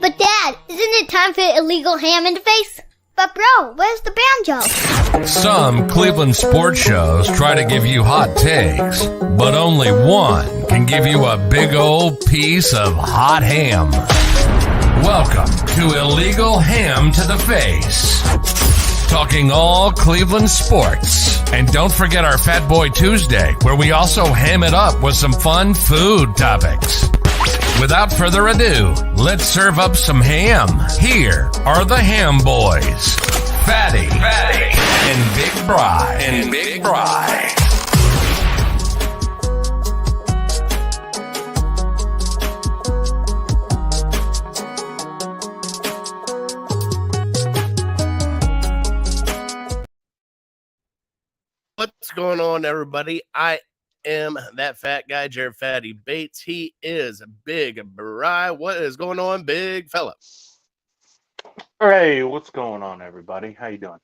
But Dad, isn't it time for illegal ham in the face? But bro, where's the banjo? Some Cleveland sports shows try to give you hot takes, but only one can give you a big old piece of hot ham. Welcome to Illegal Ham to the Face. Talking all Cleveland sports. And don't forget our Fat Boy Tuesday, where we also ham it up with some fun food topics. Without further ado, let's serve up some ham. Here are the Ham Boys, Paddy, and Big Bri. What's going on, everybody? I am that fat guy, Jared Fatty Bates. He is Big Bri. What is going on, big fella? Hey, what's going on, everybody? How you doing?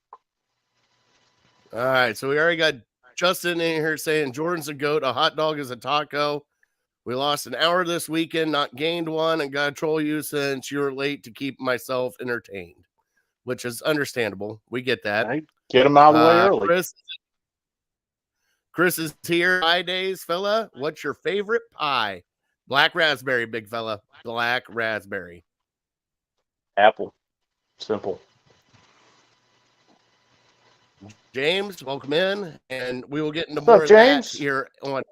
All right, so we already got Justin in here saying Jordan's a goat, a hot dog is a taco. We lost an hour this weekend, not gained one, and got to troll you since you were late to keep myself entertained, which is understandable. We get that. Hey, get them out of the way early. Chris is here. Pie days, fella. What's your favorite pie? Black raspberry, big fella. Black raspberry. Apple. Simple. James, welcome in. And we will get into What's more up, of James? that here on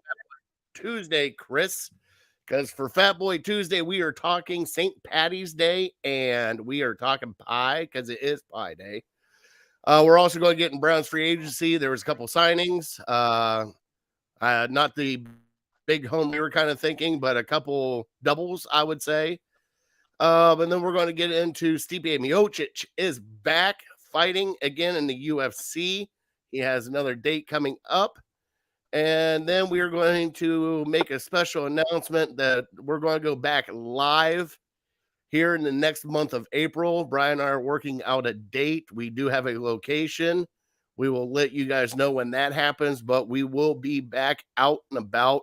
Tuesday, Chris. Because for Fat Boy Tuesday, we are talking St. Paddy's Day. And we are talking pie because it is Pie Day. We're also going to get in Brown's free agency. There was a couple signings. Not the big home we were kind of thinking, but a couple doubles, I would say. And then we're going to get into Stipe Miocic is back fighting again in the UFC. He has another date coming up. And then we are going to make a special announcement that we're going to go back live here in the next month of April. Brian and I are working out a date. We do have a location. We will let you guys know when that happens, but we will be back out and about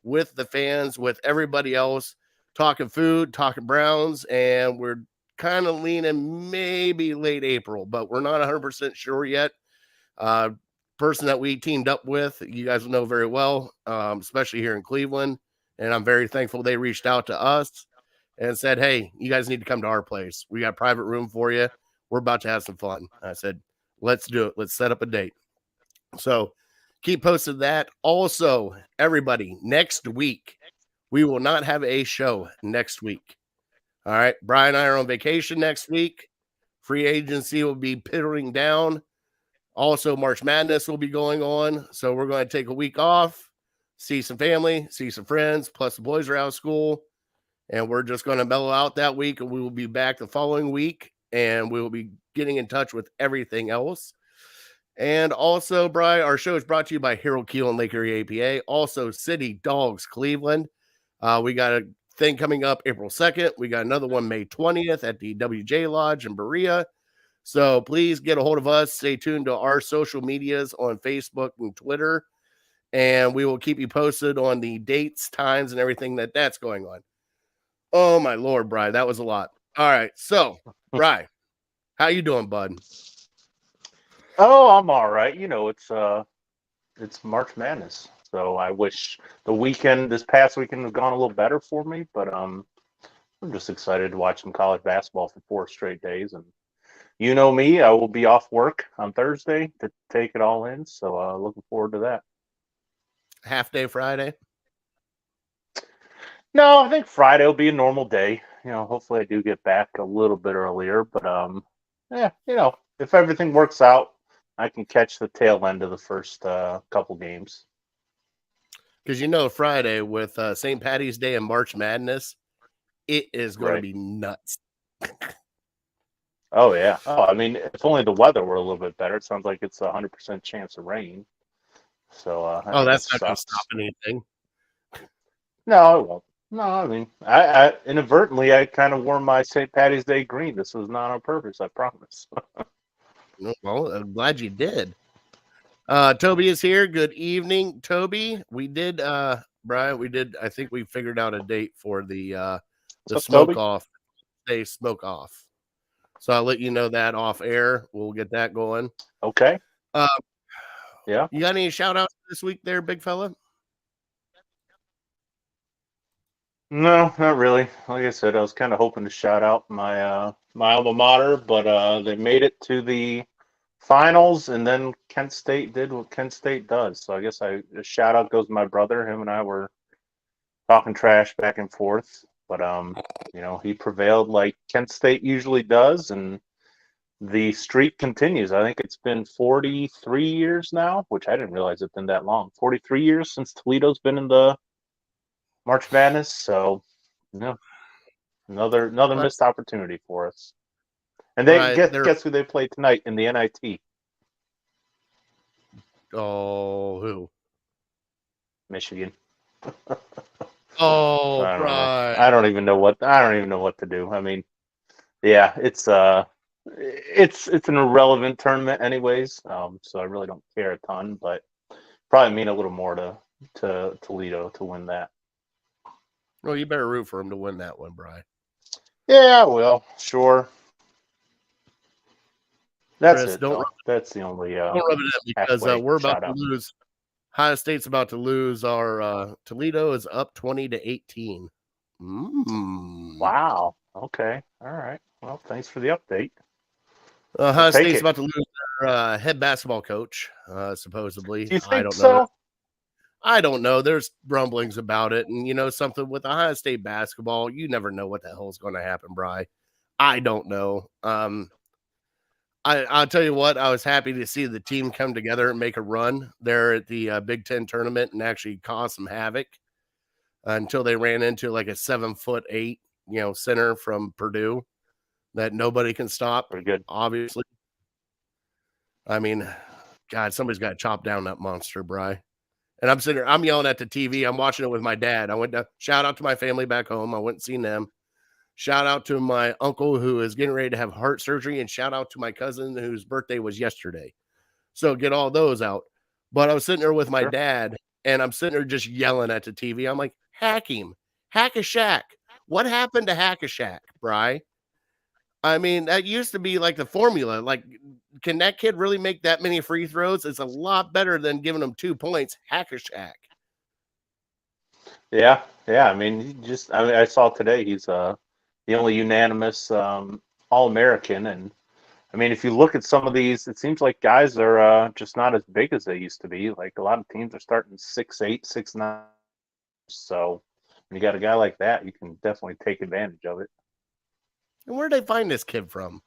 with the fans, with everybody else, talking food, talking Browns, and we're kind of leaning maybe late April, but we're not 100% sure yet. Person that we teamed up with, you guys know very well, especially here in Cleveland, and I'm very thankful they reached out to us and said, hey, you guys need to come to our place. We got a private room for you. We're about to have some fun. I said, let's do it. Let's set up a date. So keep posted that. Also, everybody, next week, we will not have a show next week. All right. Brian and I are on vacation next week. Free agency will be pittering down. Also, March Madness will be going on. So we're going to take a week off, see some family, see some friends, plus the boys are out of school. And we're just going to mellow out that week, and we will be back the following week, and we will be getting in touch with everything else. And also, Bri, our show is brought to you by hkeehl and Lake Erie APA. Also, City Dogs Cleveland. We got a thing coming up April 2nd. We got another one May 20th at the WJ Lodge in Berea. So please get a hold of us. Stay tuned to our social medias on Facebook and Twitter, and we will keep you posted on the dates, times, and everything that's going on. Oh, my Lord, Bri, that was a lot. All right, so, Bri, how you doing, bud? Oh, I'm all right. You know, it's March Madness, so I wish this past weekend has gone a little better for me, but I'm just excited to watch some college basketball for 4 straight days. And you know me, I will be off work on Thursday to take it all in, so looking forward to that. Half day Friday? No, I think Friday will be a normal day. You know, hopefully I do get back a little bit earlier, but yeah, you know, if everything works out, I can catch the tail end of the first couple games. Because you know, Friday with St. Paddy's Day and March Madness, it is going to be nuts. Oh yeah. Oh, I mean, if only the weather were a little bit better. It sounds like it's 100% chance of rain. So that's not going to stop anything. No, it won't. No, I mean, I inadvertently, I kind of wore my St. Paddy's Day green. This was not on purpose, I promise. Well, I'm glad you did. Toby is here. Good evening, Toby. We did, Brian, I think we figured out a date for the smoke off Thursday smoke off. So I'll let you know that off air. We'll get that going. Okay. Yeah. You got any shout outs this week there, big fella? No, not really. Like I said, I was kind of hoping to shout out my my alma mater, but they made it to the finals, and then Kent State did what Kent State does. So I guess a shout out goes to my brother. Him and I were talking trash back and forth, but he prevailed like Kent State usually does, and the streak continues. I think it's been 43 years now, which I didn't realize it'd been that long. 43 years since Toledo's been in the March Madness, so another missed opportunity for us. And guess who they play tonight in the NIT? Oh, who? Michigan. Oh, I don't even know what to do. I mean, yeah, it's an irrelevant tournament anyways. So I really don't care a ton, but probably mean a little more to Toledo to win that. Well, you better root for him to win that one, Bri. Yeah, well, sure. That's Chris, it. That's the only. Don't rub it in because we're about to lose. Ohio State's about to lose. Our Toledo is up 20-18. Wow. Okay. All right. Well, thanks for the update. Ohio State's about to lose their head basketball coach, supposedly. Do you think I don't so? know. I don't know. There's rumblings about it. And, something with Ohio State basketball, you never know what the hell is going to happen, Bri. I don't know. I'll tell you what, I was happy to see the team come together and make a run there at the Big Ten tournament and actually cause some havoc until they ran into like a 7'8", center from Purdue that nobody can stop. Pretty good. Obviously. I mean, God, somebody's got to chop down that monster, Bri. And I'm sitting there, I'm yelling at the TV. I'm watching it with my dad. I went to shout out to my family back home. I went and seen them. Shout out to my uncle who is getting ready to have heart surgery, and shout out to my cousin whose birthday was yesterday. So get all those out. But I was sitting there with my dad, and I'm sitting there just yelling at the TV. I'm like, hack him. Hack a Shack. What happened to Hack a Shack, Bri? I mean, that used to be like the formula. Like, can that kid really make that many free throws? It's a lot better than giving him 2 points. Hack a Shack. Yeah. I mean, I saw today he's the only unanimous All-American. And, I mean, if you look at some of these, it seems like guys are just not as big as they used to be. Like, a lot of teams are starting 6'8", 6'9". So, when you got a guy like that, you can definitely take advantage of it. And where did they find this kid from?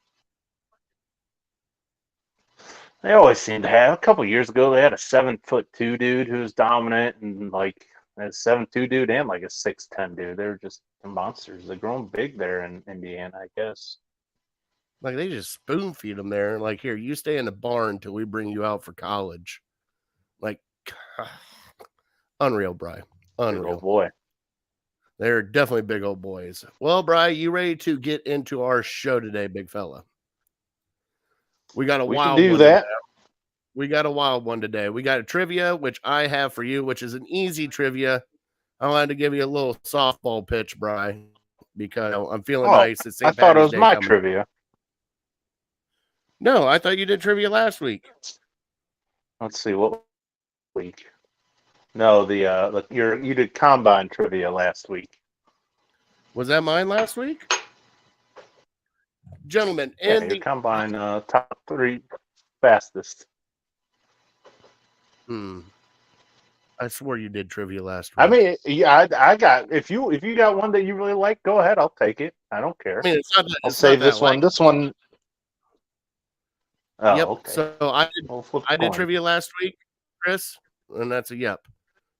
They always seem to have. A couple of years ago, they had a 7'2" dude who was dominant, and like a 7'2" dude and like a 6'10" dude. They were just monsters. They're growing big there in Indiana, I guess. Like, they just spoon feed them there. Like, here, you stay in the barn until we bring you out for college. Like, unreal, Bri. Unreal. Big old boy. They're definitely big old boys. Well, Bri, you ready to get into our show today, big fella? We got a wild one. Today. We got a wild one today. We got a trivia, which I have for you, which is an easy trivia. I wanted to give you a little softball pitch, Bri, because I'm feeling nice. It's St. I thought it was Paddy's Day my coming. trivia. No, I thought you did trivia last week. Let's see, what week? No, you did combine trivia last week. Was that mine last week? Gentlemen, in the combine top 3 fastest. I swore you did trivia last week. I mean, yeah, I got if you got one that you really like, go ahead, I'll take it. I don't care. I mean, it's not that, I'll save this one. This one. Oh, yep. Okay. So I did trivia last week, Chris, and that's a yep.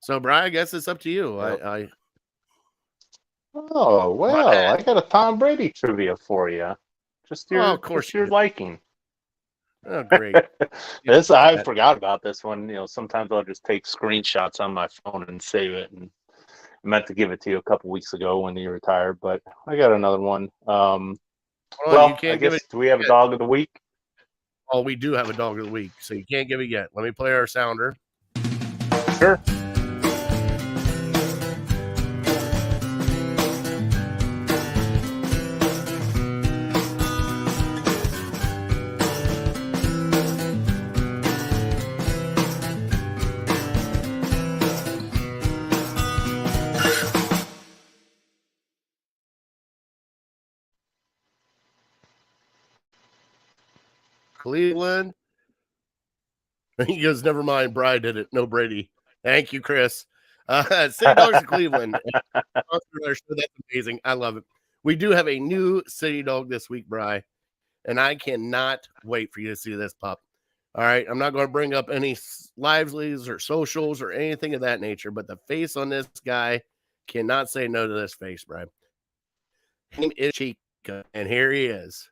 So, Brian, I guess it's up to you. Yep. Oh well, I got a Tom Brady trivia for you. Just your liking. Oh, great. I forgot about this one. Sometimes I'll just take screenshots on my phone and save it. And I meant to give it to you a couple weeks ago when you retired, but I got another one. You can't I guess, do we have a dog of the week? Oh, we do have a dog of the week, so you can't give it yet. Let me play our sounder. Sure. Cleveland. He goes, never mind. Bri did it. No Brady. Thank you, Chris. City Dogs of Cleveland. That's amazing. I love it. We do have a new City Dog this week, Bri, and I cannot wait for you to see this pup. All right. I'm not going to bring up any livelies or socials or anything of that nature, but the face on this guy cannot say no to this face, Bri. His name is Chica, and here he is.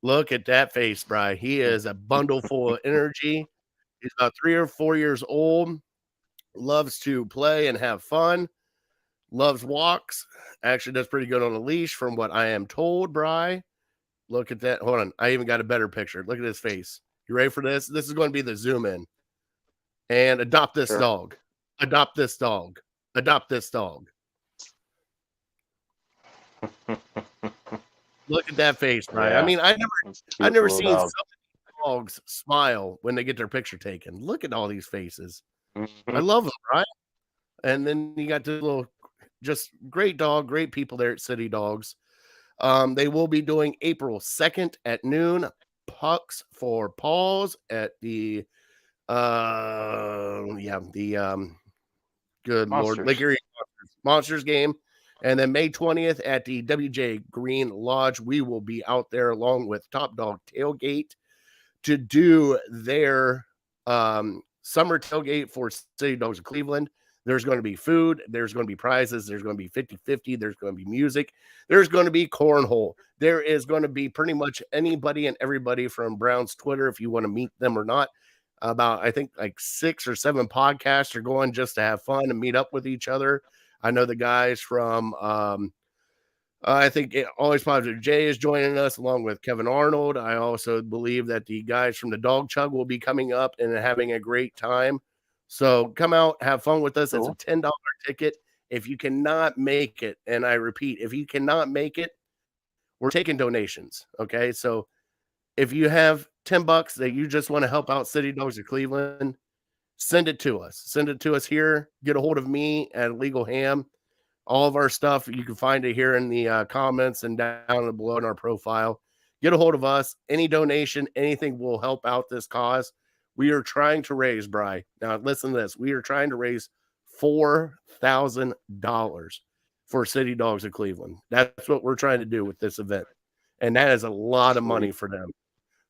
Look at that face, Bri. He is a bundle full of energy. He's about 3 or 4 years old. Loves to play and have fun. Loves walks. Actually does pretty good on a leash from what I am told, Bri. Look at that. Hold on. I even got a better picture. Look at his face. You ready for this? This is going to be the zoom in. And adopt this dog. Adopt this dog. Adopt this dog. Look at that face, Bri. Yeah. I mean, I've never seen so many dogs smile when they get their picture taken. Look at all these faces. Mm-hmm. I love them, right? And then you got this little, just great dog, great people there at City Dogs. They will be doing April 2nd at noon. Pucks for paws at the good Monsters. Lord, Lake Erie Monsters game. And then May 20th at the WJ Green Lodge, we will be out there along with Top Dog Tailgate to do their summer tailgate for City Dogs of Cleveland. There's going to be food. There's going to be prizes. There's going to be 50-50. There's going to be music. There's going to be cornhole. There is going to be pretty much anybody and everybody from Brown's Twitter, if you want to meet them or not. About, I think, like 6 or 7 podcasts are going just to have fun and meet up with each other. I know the guys from, I think Always Positive Jay is joining us along with Kevin Arnold. I also believe that the guys from the Dog Chug will be coming up and having a great time. So come out, have fun with us. Cool. It's a $10 ticket. If you cannot make it, and I repeat, if you cannot make it, we're taking donations. Okay. So if you have $10 that you just want to help out City Dogs of Cleveland, send it to us. Send it to us here. Get a hold of me at Legal Ham. All of our stuff, you can find it here in the comments and down below in our profile. Get a hold of us. Any donation, anything will help out this cause. We are trying to raise, Bri. Now, listen to this. We are trying to raise $4,000 for City Dogs of Cleveland. That's what we're trying to do with this event. And that is a lot of money for them.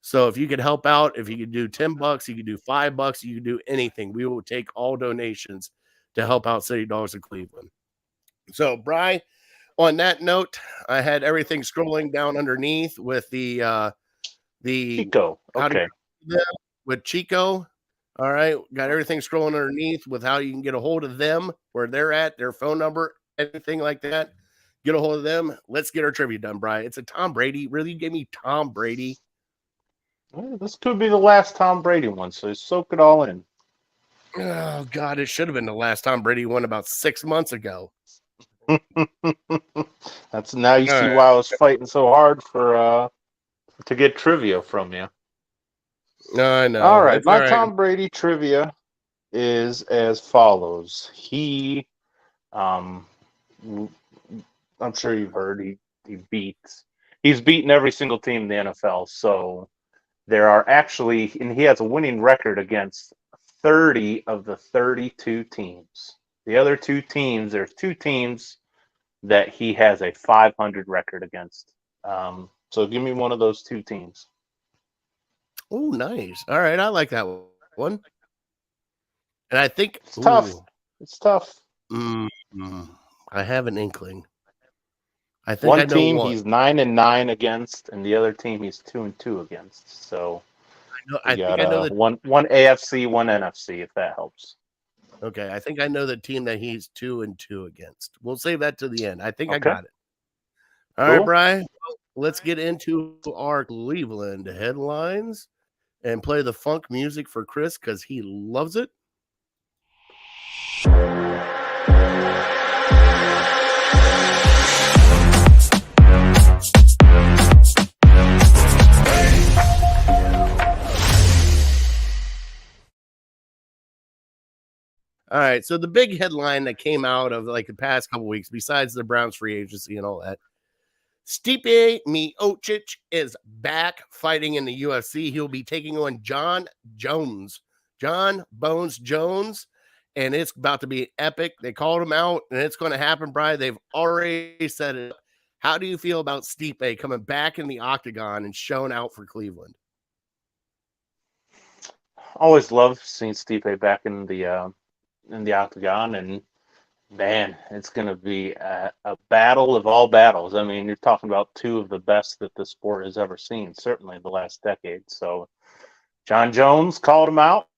So if you could help out, if you could do $10, you could do $5, you could do anything. We will take all donations to help out City Dogs of Cleveland. So, Bri, on that note, I had everything scrolling down underneath with the Chico. Okay. With Chico. All right. Got everything scrolling underneath with how you can get a hold of them, where they're at, their phone number, anything like that. Get a hold of them. Let's get our trivia done, Bri. It's a Tom Brady. Really, you gave me Tom Brady. Well, this could be the last Tom Brady one, so soak it all in. Oh, God, it should have been the last Tom Brady one about 6 months ago. That's now you see why I was fighting so hard for to get trivia from you. No, I know. All right, my Tom Brady trivia is as follows. He's I'm sure you've heard he's beaten every single team in the NFL. So there are actually, and he has a winning record against 30 of the 32 teams. The other 2 teams, there's 2 teams that he has a 500 record against. So give me one of those 2 teams. Oh, nice. All right, I like that one. And I think it's tough. It's tough. I have an inkling. I think one team he's 9-9 against, and the other team he's 2-2 against. So I think I know that one AFC, one NFC, if that helps. Okay, I think I know the team that he's 2-2 against. We'll save that to the end. I think I got it. All right, Brian. Well, let's get into our Cleveland headlines and play the funk music for Chris because he loves it. All right, so the big headline that came out of like the past couple weeks, besides the Browns free agency and all that, Stipe Miocic is back fighting in the UFC. He'll be taking on John Bones Jones, and it's about to be epic. They called him out, and it's going to happen, Brian. They've already set it up. How do you feel about Stipe coming back in the octagon and showing out for Cleveland? Always love seeing Stipe back in the octagon, and man, it's going to be a battle of all battles. I mean, you're talking about two of the best that the sport has ever seen, certainly in the last decade. So, John Jones called him out,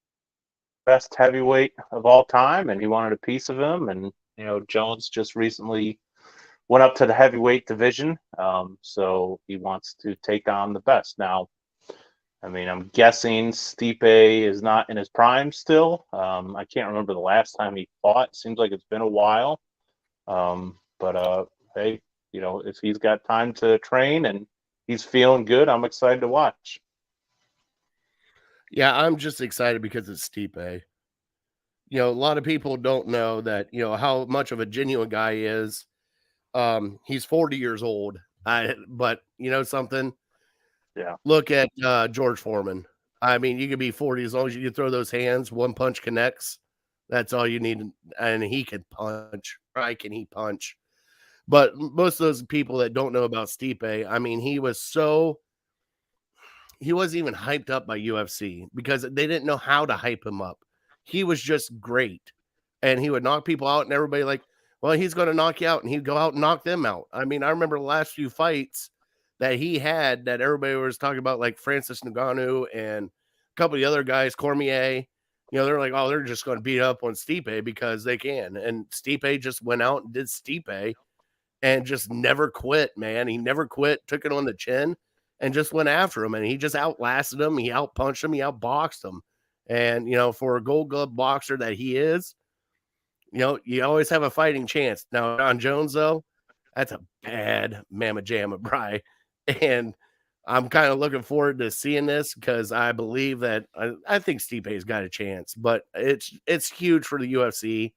best heavyweight of all time, and he wanted a piece of him. And Jones just recently went up to the heavyweight division, so he wants to take on the best. Now, I mean, I'm guessing Stipe is not in his prime still. I can't remember the last time he fought. Seems like it's been a while. But hey, if he's got time to train and he's feeling good, I'm excited to watch. Yeah, I'm just excited because it's Stipe. A lot of people don't know that, how much of a genuine guy he is. He's 40 years old. But something? Yeah. Look at George Foreman. I mean, you could be 40 as long as you can throw those hands. One punch connects. That's all you need. And he can punch. Right? Can he punch? But most of those people that don't know about Stipe, I mean, he wasn't even hyped up by UFC because they didn't know how to hype him up. He was just great. And he would knock people out, and everybody like, well, he's going to knock you out, and he'd go out and knock them out. I mean, I remember the last few fights that he had that everybody was talking about, like Francis Ngannou and a couple of the other guys, Cormier. They're like, oh, they're just going to beat up on Stipe because they can. And Stipe just went out and did Stipe and just never quit, man. He never quit, took it on the chin and just went after him. And he just outlasted him. He outpunched him. He outboxed him. And, for a Gold Glove boxer that he is, you always have a fighting chance. Now, John Jones, though, that's a bad mamma jamma, Bri. And I'm kind of looking forward to seeing this because I believe that I think Stipe's got a chance, but it's huge for the UFC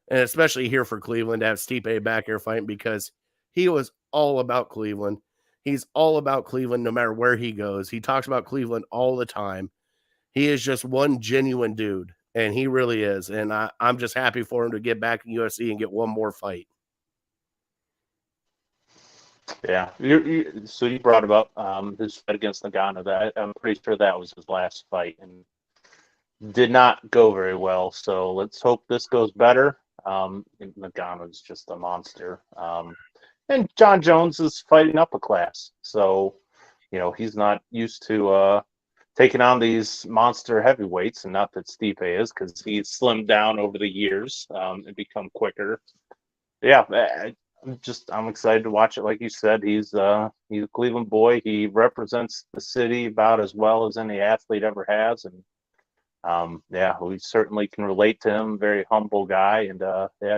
and especially here for Cleveland to have Stipe back here fighting because he was all about Cleveland. He's all about Cleveland no matter where he goes. He talks about Cleveland all the time. He is just one genuine dude, and he really is. And I'm just happy for him to get back in UFC and get one more fight. Yeah. So you brought up his fight against Ngannou. I'm pretty sure that was his last fight and did not go very well. So let's hope this goes better. Ngannou is just a monster. And John Jones is fighting up a class. So, he's not used to taking on these monster heavyweights, and not that Stipe is, because he's slimmed down over the years and become quicker. Yeah, I'm excited to watch it. Like you said, he's a Cleveland boy. He represents the city about as well as any athlete ever has, and we certainly can relate to him. Very humble guy, and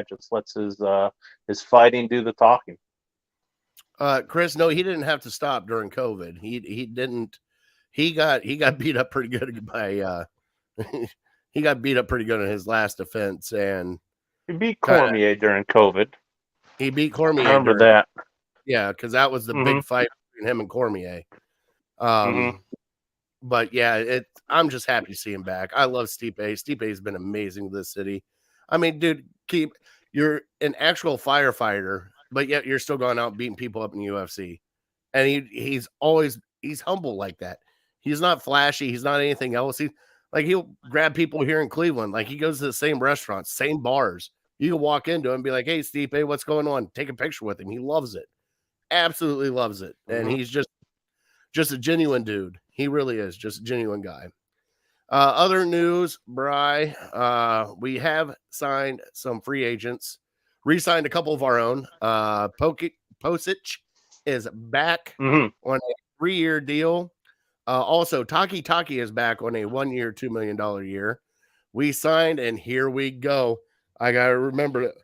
just lets his fighting do the talking. Chris, no, he didn't have to stop during COVID. He didn't. He got beat up pretty good by he got beat up pretty good in his last offense, and he beat Cormier during COVID. He beat Cormier. I remember that. Yeah, because that was the big fight between him and Cormier. But yeah, I'm just happy to see him back. I love Stipe. Stipe's been amazing to this city. I mean, dude, you're an actual firefighter, but yet you're still going out and beating people up in the UFC. And he's humble like that. He's not flashy. He's not anything else. He'll grab people here in Cleveland. Like he goes to the same restaurants, same bars. You can walk into him and be like, hey, Stipe, what's going on? Take a picture with him. He loves it. Absolutely loves it. And he's just a genuine dude. He really is just a genuine guy. Other news, Bri, we have signed some free agents, re-signed a couple of our own. Posic is back on a 3-year deal. Also, Taki is back on a 1-year, $2 million year. We signed, and here we go. I got to remember it.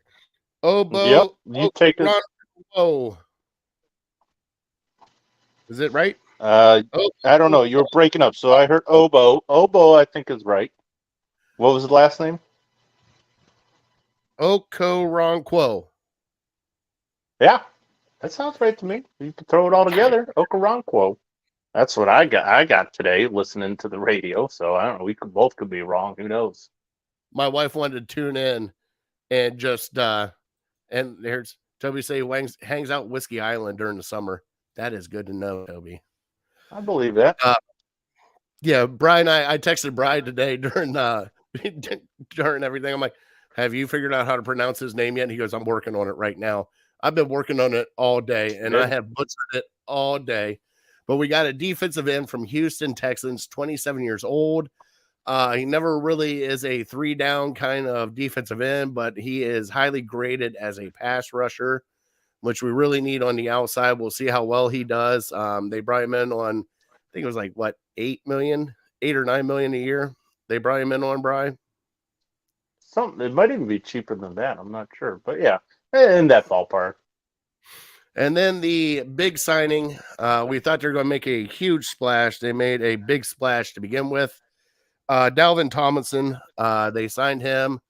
Obo. Yep, you take it. Oh. Is it right? I don't know. You were breaking up, so I heard Obo. Obo, I think, is right. What was the last name? Okoronkwo. Yeah. That sounds right to me. You can throw it all together. Okoronkwo. That's what I got. I got today listening to the radio. So I don't know. We could be wrong. Who knows? My wife wanted to tune in and just and there's Toby say he hangs out Whiskey Island during the summer. That is good to know, Toby. I believe that. Yeah, Brian, I texted Brian today during during everything. I'm like, have you figured out how to pronounce his name yet? And he goes, I'm working on it right now. I've been working on it all day, and I have butchered it all day. But we got a defensive end from Houston Texans, 27 years old. He never really is a 3-down kind of defensive end, but he is highly graded as a pass rusher, which we really need on the outside. We'll see how well he does. They brought him in on, I think it was like what, 8 or 9 million a year. They brought him in on, Brian. It might even be cheaper than that. I'm not sure, but yeah, in that ballpark. And then the big signing, we thought they were going to make a huge splash. They made a big splash to begin with. Dalvin Tomlinson, they signed him,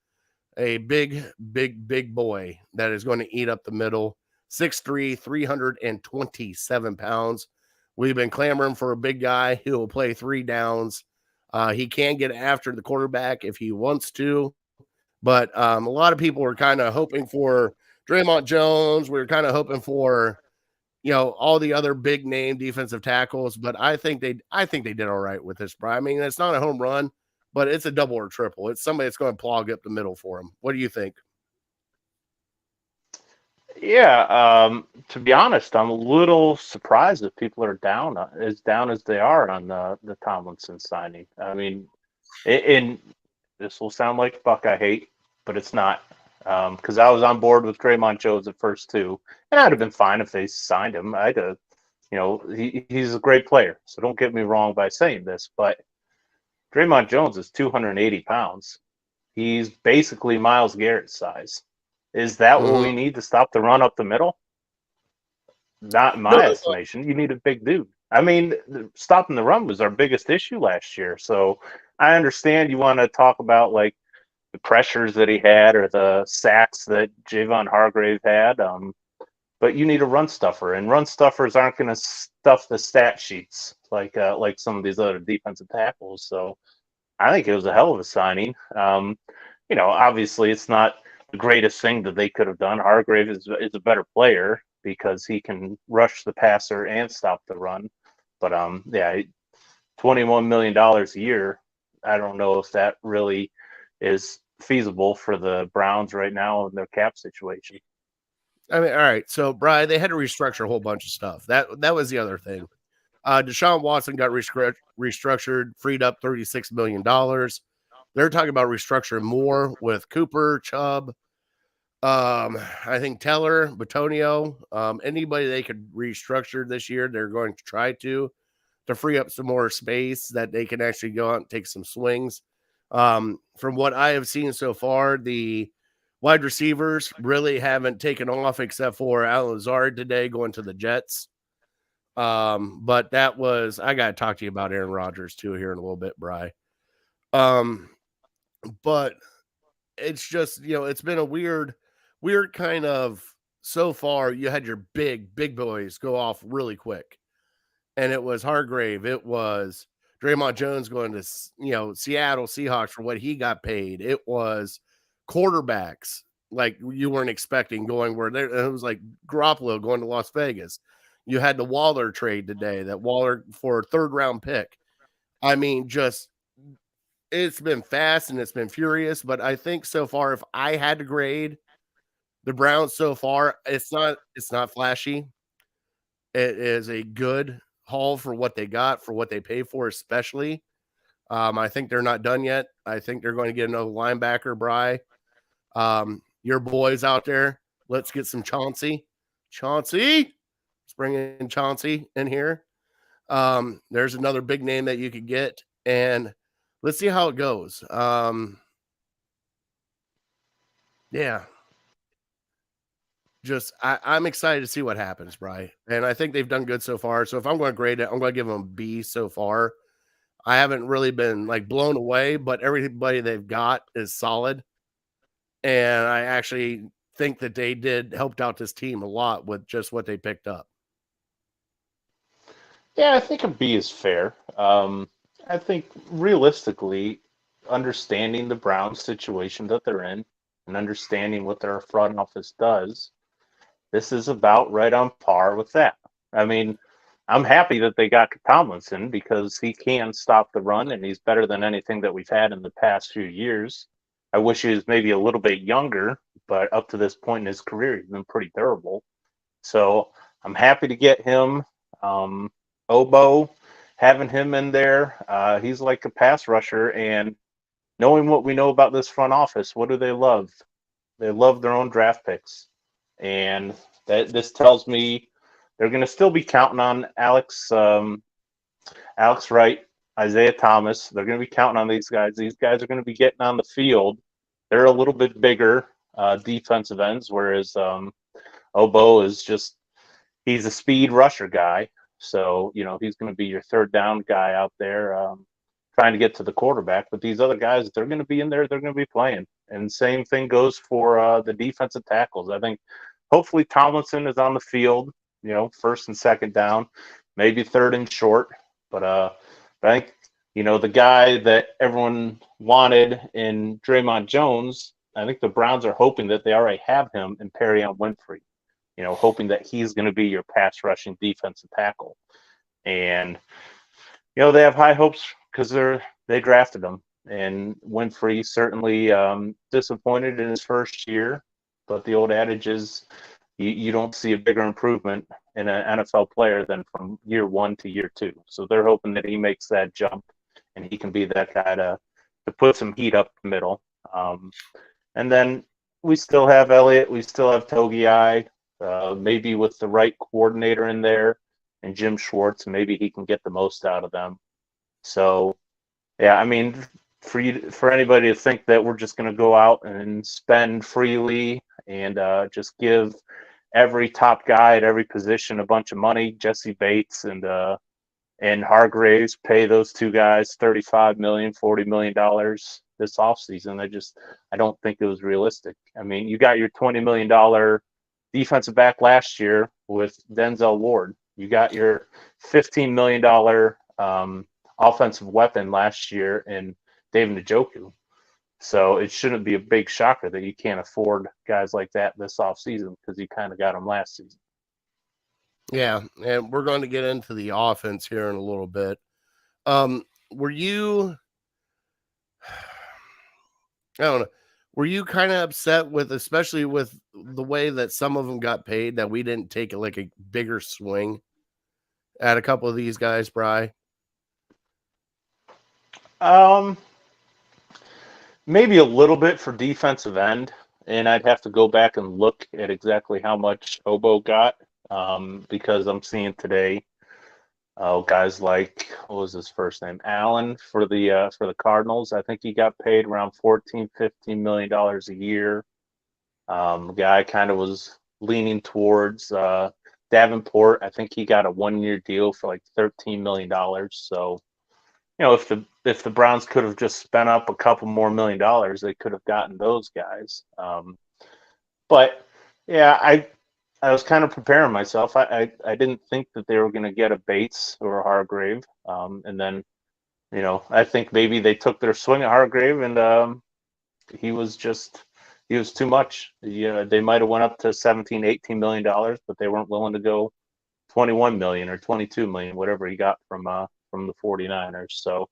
a big boy that is going to eat up the middle. 6'3", 327 pounds. We've been clamoring for a big guy who will play 3 downs. He can get after the quarterback if he wants to. But a lot of people were kind of hoping for Draymond Jones. We were kind of hoping for, all the other big name defensive tackles. But I think they did all right with this, Brian. I mean, it's not a home run, but it's a double or triple. It's somebody that's going to plug up the middle for him. What do you think? Yeah, to be honest, I'm a little surprised that people are down as they are on the Tomlinson signing. I mean, and this will sound like Buckeye hate, but it's not, because I was on board with Draymond Jones at first too, and I'd have been fine if they signed him. I'd have, he's a great player, so don't get me wrong by saying this, but Draymond Jones is 280 pounds. He's basically Myles Garrett's size. Is that what we need to stop the run up the middle? Not in my estimation. You need a big dude. I mean, stopping the run was our biggest issue last year. So I understand you want to talk about like the pressures that he had or the sacks that Javon Hargrave had. But you need a run stuffer, and run stuffers aren't going to stuff the stat sheets like some of these other defensive tackles. So I think it was a hell of a signing. Obviously it's not the greatest thing that they could have done. Hargrave is a better player because he can rush the passer and stop the run. But $21 million a year. I don't know if that really is feasible for the Browns right now in their cap situation. I mean, all right. So, Brian, they had to restructure a whole bunch of stuff. That was the other thing. Deshaun Watson got restructured, freed up $36 million. They're talking about restructuring more with Cooper, Chubb, I think Teller, Batonio, anybody they could restructure this year, they're going to try to free up some more space that they can actually go out and take some swings. From what I have seen so far, the wide receivers really haven't taken off except for Allen Lazard today going to the Jets. But that was, I got to talk to you about Aaron Rodgers too here in a little bit, Bri. But it's just, it's been a weird kind of, so far you had your big boys go off really quick. And it was Hargrave. It was Draymond Jones going to, Seattle Seahawks for what he got paid. It was quarterbacks like you weren't expecting going where there. It was like Garoppolo going to Las Vegas. You had the Waller trade today, that Waller for a 3rd round pick. I mean, just it's been fast and it's been furious. But I think so far, if I had to grade the Browns so far, it's not flashy. It is a good haul for what they got, for what they pay for, especially. I think they're not done yet. I think they're going to get another linebacker, Bri. Your boys out there, let's get some Chauncey. Let's bring in Chauncey in here. There's another big name that you could get, and let's see how it goes. Yeah. Just I'm excited to see what happens, Bri. And I think they've done good so far. So if I'm going to grade it, I'm going to give them a B so far. I haven't really been like blown away, but everybody they've got is solid. And I actually think that they helped out this team a lot with just what they picked up. Yeah, I think a B is fair. I think realistically, understanding the Browns situation that they're in and understanding what their front office does, this is about right on par with that. I mean, I'm happy that they got Tomlinson because he can stop the run and he's better than anything that we've had in the past few years. I wish he was maybe a little bit younger, but up to this point in his career, he's been pretty durable. So I'm happy to get him. Obo, having him in there, he's like a pass rusher. And knowing what we know about this front office, what do they love? They love their own draft picks. And this tells me they're going to still be counting on Alex Wright, Isaiah Thomas. They're going to be counting on these guys. These guys are going to be getting on the field. They're a little bit bigger defensive ends, whereas Obo is just, he's a speed rusher guy. So, he's going to be your third down guy out there trying to get to the quarterback. But these other guys, they're going to be in there. They're going to be playing. And same thing goes for the defensive tackles. I think hopefully Tomlinson is on the field, first and second down, maybe third and short. But I think, the guy that everyone wanted in Draymond Jones, I think the Browns are hoping that they already have him in Perrion Winfrey. Hoping that he's going to be your pass rushing defensive tackle. And, they have high hopes because they drafted him. And Winfrey certainly disappointed in his first year. But the old adage is you don't see a bigger improvement in an NFL player than from year 1 to year 2. So they're hoping that he makes that jump and he can be that guy to put some heat up the middle. And then we still have Elliott. We still have Togiai. Maybe with the right coordinator in there and Jim Schwartz, maybe he can get the most out of them. So, yeah, I mean, for anybody to think that we're just going to go out and spend freely and just give every top guy at every position a bunch of money, Jesse Bates and Hargraves, pay those two guys $35 million, $40 million this offseason. I don't think it was realistic. I mean, you got your $20 million defensive back last year with Denzel Ward. You got your $15 million offensive weapon last year in David Njoku. So it shouldn't be a big shocker that you can't afford guys like that this offseason because you kind of got them last season. Yeah, and we're going to get into the offense here in a little bit. Were you kind of upset with, especially with the way that some of them got paid, that we didn't take like a bigger swing at a couple of these guys, Bri? Maybe a little bit for defensive end, and I'd have to go back and look at exactly how much Obo got because I'm seeing today guys like, what was his first name? Allen for the Cardinals. I think he got paid around $14, $15 million a year. Guy kind of was leaning towards Davenport. I think he got a 1-year deal for like $13 million. So, if the Browns could have just spent up a couple more $1 million, they could have gotten those guys. But yeah, I was kind of preparing myself. I didn't think that they were going to get a Bates or a Hargrave. And then, I think maybe they took their swing at Hargrave and he was too much. They might have went up to $17, $18 million, but they weren't willing to go 21 million or 22 million, whatever he got from the 49ers. So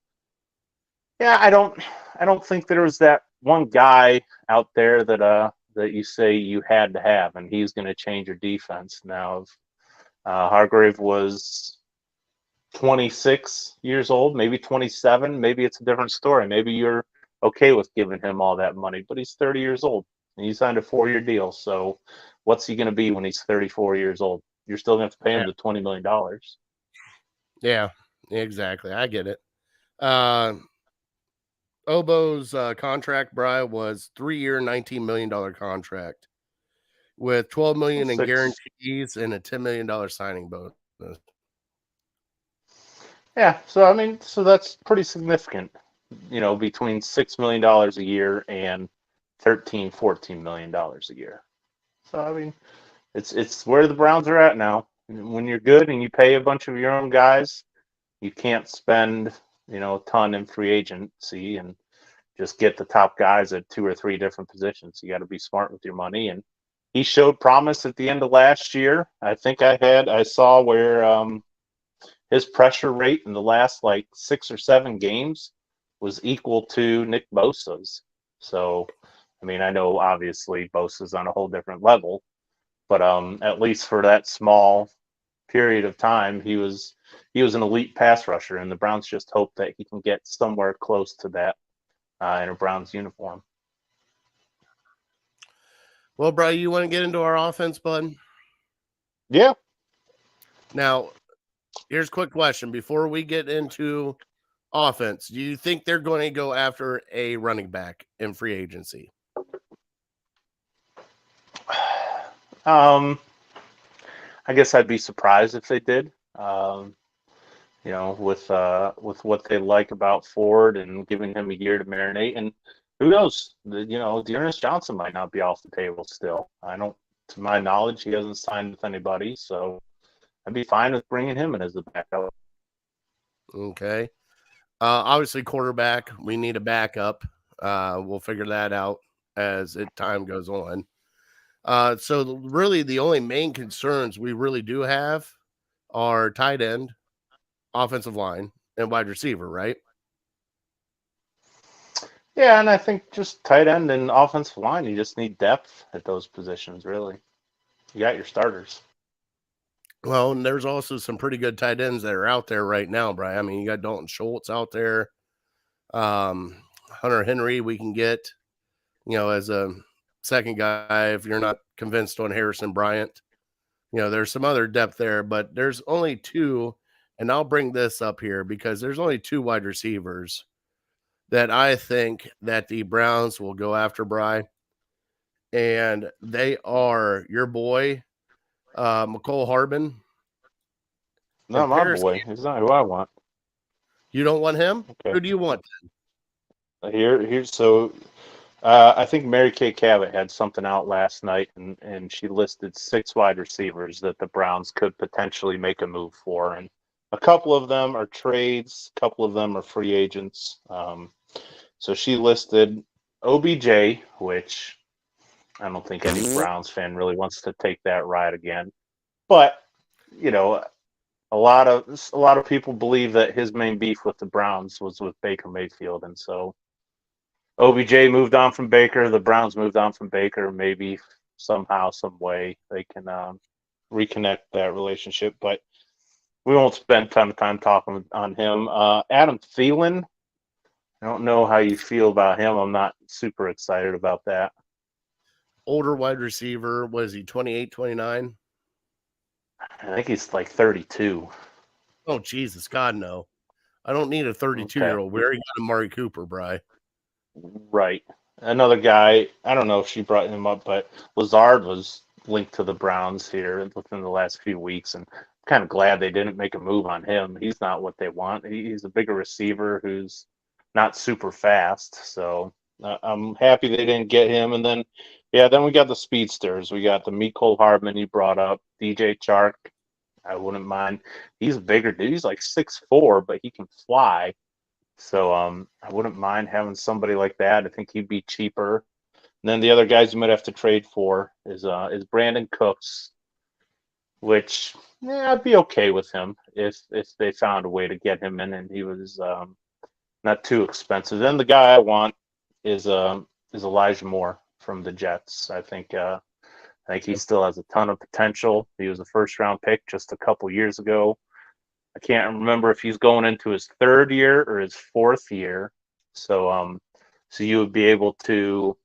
yeah, I don't think there was that one guy out there that you say you had to have, and he's going to change your defense. Now, if Hargrave was 26 years old, maybe 27, maybe it's a different story. Maybe you're okay with giving him all that money, but he's 30 years old and he signed a 4-year deal. So what's he going to be when he's 34 years old? You're still going to have to pay him the $20 million. Yeah, exactly. I get it. Obo's contract, Bri, was 3-year, $19 million contract with $12 million in guarantees and a $10 million signing bonus. Yeah, so that's pretty significant. Between $6 million a year and $13, $14 million a year. So I mean, it's where the Browns are at now. When you're good and you pay a bunch of your own guys, you can't spend a ton in free agency and just get the top guys at two or three different positions. You got to be smart with your money, and he showed promise at the end of last year. I think I saw where his pressure rate in the last like 6 or 7 games was equal to Nick Bosa's. So, I mean, I know obviously Bosa's on a whole different level, but at least for that small period of time, he was an elite pass rusher, and the Browns just hope that he can get somewhere close to that in a Browns uniform. Well, Bri, you want to get into our offense, bud? Yeah. Now, here's a quick question before we get into offense. Do you think they're going to go after a running back in free agency? I guess I'd be surprised if they did. With what they like about Ford and giving him a year to marinate, and who knows? Dearness Johnson might not be off the table still. To my knowledge, he hasn't signed with anybody, so I'd be fine with bringing him in as the backup. Okay. Obviously, quarterback, we need a backup. We'll figure that out as time goes on. So really the only main concerns we really do have are tight end, offensive line, and wide receiver, right? Yeah, and I think just tight end and offensive line, you just need depth at those positions, really. You got your starters. Well, and there's also some pretty good tight ends that are out there right now, Brian. I mean, you got Dalton Schultz out there. Hunter Henry, we can get, as a second guy if you're not convinced on Harrison Bryant. There's some other depth there, but there's only two, and I'll bring this up here because there's only two wide receivers that I think that the Browns will go after, Bri. And they are your boy, McCole Harbin. Not my boy. He's not who I want. You don't want him? Okay. Who do you want? So I think Mary Kay Cabot had something out last night, and she listed 6 wide receivers that the Browns could potentially make a move for, and a couple of them are trades, a couple of them are free agents. So she listed OBJ, which I don't think any Browns fan really wants to take that ride again, but a lot of people believe that his main beef with the Browns was with Baker Mayfield, and so OBJ moved on from Baker. The Browns moved on from Baker. Maybe somehow, some way they can reconnect that relationship. But we won't spend a ton of time talking on him. Adam Thielen, I don't know how you feel about him. I'm not super excited about that. Older wide receiver. What is he, 28, 29? I think he's like 32. Oh, Jesus, God, no. I don't need a 32-year-old. We already got Amari Cooper, Bri. Right. Another guy, I don't know if she brought him up, but Lazard was linked to the Browns here within the last few weeks, and I'm kind of glad they didn't make a move on him. He's not what they want. He's a bigger receiver who's not super fast, so I'm happy they didn't get him. And then, then we got the speedsters. We got the McCole Hardman you brought up, DJ Chark. I wouldn't mind. He's a bigger dude. He's like 6'4", but he can fly. So I wouldn't mind having somebody like that. I think he'd be cheaper. And then the other guys you might have to trade for is Brandon Cooks, which I'd be okay with him if they found a way to get him in and he was not too expensive. Then the guy I want is Elijah Moore from the Jets. I think he still has a ton of potential. He was a first-round pick just a couple years ago. I can't remember if he's going into his 3rd year or his 4th year. So you would be able to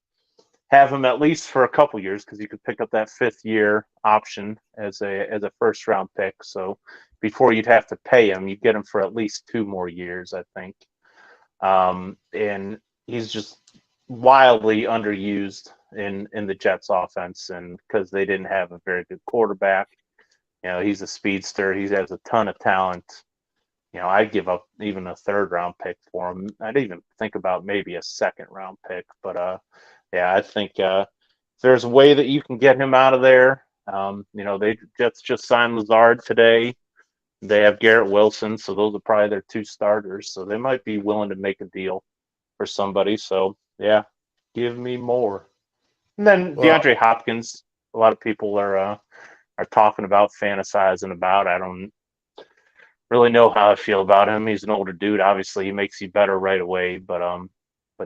have him at least for a couple years because you could pick up that 5th year option as a first round pick. So before you'd have to pay him, you'd get him for at least 2 more years, I think. And he's just wildly underused in the Jets offense, and because they didn't have a very good quarterback. He's a speedster. He has a ton of talent. I'd give up even a 3rd round pick for him. I'd even think about maybe a 2nd round pick. But I think there's a way that you can get him out of there. They just signed Lazard today. They have Garrett Wilson, so those are probably their 2 starters. So they might be willing to make a deal for somebody. So yeah, give me more. And then Well, DeAndre Hopkins. A lot of people are talking about, fantasizing about. I don't really know how I feel about him. He's an older dude. Obviously, he makes you better right away, but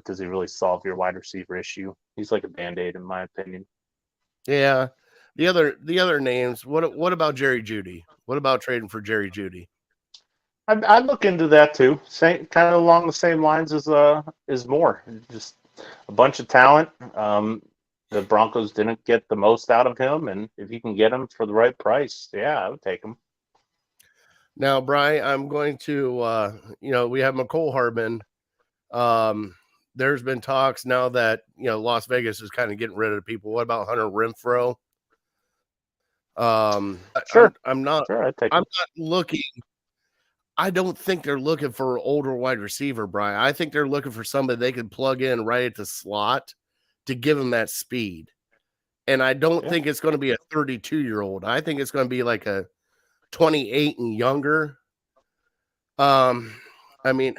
does he really solve your wide receiver issue? He's like a Band-Aid, in my opinion. yeah. The other names. What about Jerry Jeudy? What about trading for Jerry Jeudy? I'd look into that too. Same kind of along the same lines as Moore. Just a bunch of talent. The Broncos didn't get the most out of him, and if you can get him for the right price, yeah, I would take him. Now, Bri, I'm going to we have McCole Hardman. There's been talks now that Las Vegas is kind of getting rid of people. What about Hunter Renfrow? Sure. I'm not Sure, I'd take I'm him. not looking. I don't think they're looking for an older wide receiver, Brian. I think they're looking for somebody they can plug in right at the slot to give them that speed. And I don't think it's going to be a 32-year-old. I think it's going to be like a 28 and younger. I mean,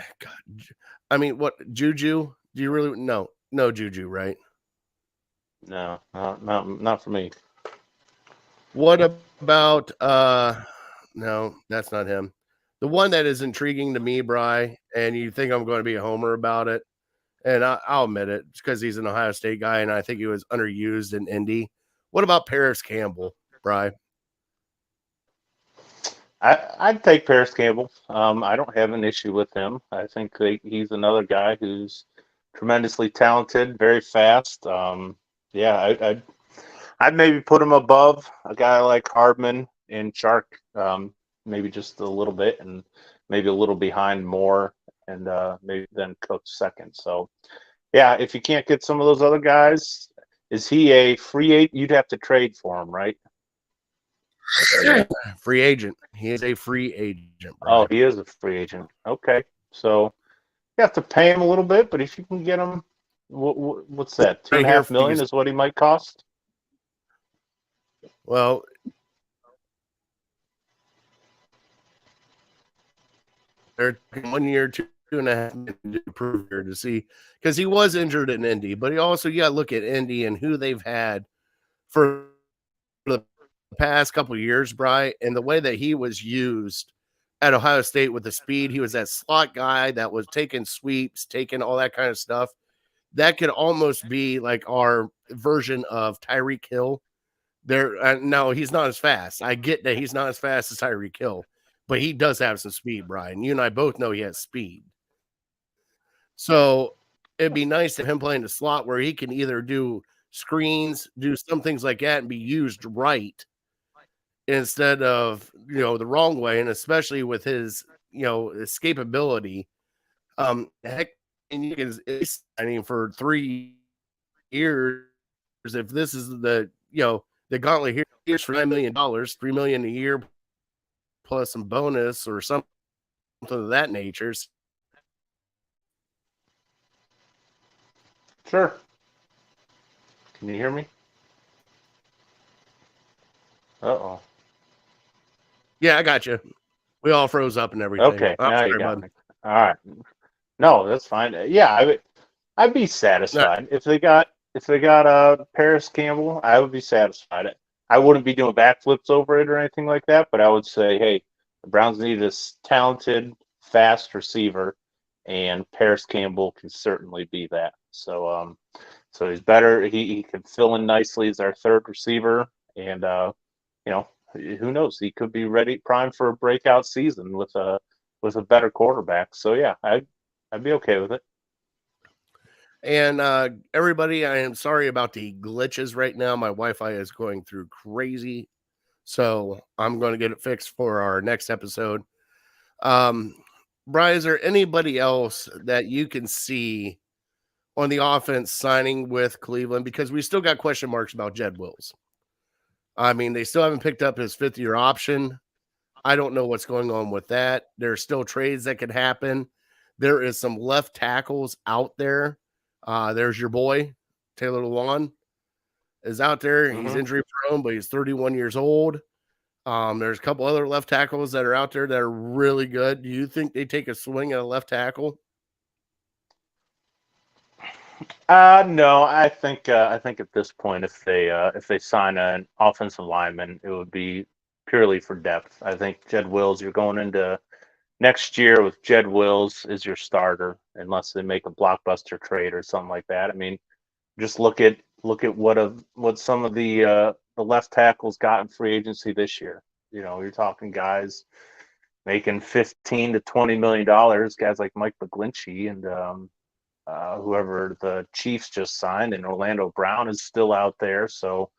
what Juju? Do you really no Juju, right? No, not for me. What about no, that's not him. The one that is intriguing to me, Bri, and you think I'm going to be a homer about it, and I'll admit it, it's because he's an Ohio State guy, and I think he was underused in Indy. What about Paris Campbell, Bri? I'd take Paris Campbell. I don't have an issue with him. I think he's another guy who's tremendously talented, very fast. I'd maybe put him above a guy like Hardman and Shark, maybe just a little bit, and maybe a little behind Moore, and maybe then Cook second. So, yeah, if you can't get some of those other guys, is he a free agent? You'd have to trade for him, right? Free agent. He is a free agent, Bri. Oh, he is a free agent. Okay, so you have to pay him a little bit, but if you can get him, what's that? Right here, $2.5 million is what he might cost. Well, they're 1 year, 2.5 million to prove here to see, because he was injured in Indy, but you got to look at Indy and who they've had for the past couple of years, Bri, and the way that he was used at Ohio State with the speed. He was that slot guy that was taking sweeps, taking all that kind of stuff. That could almost be like our version of Tyreek Hill. No, he's not as fast. I get that he's not as fast as Tyreek Hill, but he does have some speed, Brian. You and I both know he has speed. So it'd be nice to him playing the slot where he can either do screens, do some things like that, and be used right instead of the wrong way, and especially with his escapability. Heck, and you can, I mean, for 3 years, if this is the the gauntlet here's for $9 million, $3 million a year plus some bonus or something of that nature. Sure. Can you hear me? Uh-oh. Yeah, I got you. We all froze up and everything. Okay, I'm now sorry, you got bud. me. All right. No, that's fine. Yeah, I'd be satisfied if they got Paris Campbell. I would be satisfied. I wouldn't be doing backflips over it or anything like that, but I would say, hey, the Browns need a talented, fast receiver, and Paris Campbell can certainly be that. So, so he's better. He can fill in nicely as our third receiver, and who knows? He could be primed for a breakout season with a better quarterback. So yeah, I'd be okay with it. And everybody, I am sorry about the glitches right now. My Wi-Fi is going through crazy, so I'm going to get it fixed for our next episode. Brian, is there anybody else that you can see on the offense signing with Cleveland? Because we still got question marks about Jed Wills. I mean, they still haven't picked up his 5th-year option. I don't know what's going on with that. There's still trades that could happen. There is some left tackles out there. There's your boy, Taylor Lewan. is out there. He's injury prone, but he's 31 years old. There's a couple other left tackles that are out there that are really good. Do you think they take a swing at a left tackle? No, I think at this point, if they sign an offensive lineman, it would be purely for depth. I think Jed Wills, you're going into next year with Jed Wills as your starter, unless they make a blockbuster trade or something like that. I mean, just look at what some of the left tackles got in free agency this year. You know, you're talking guys making $15 to $20 million, guys like Mike McGlinchey and whoever the Chiefs just signed, and Orlando Brown is still out there. So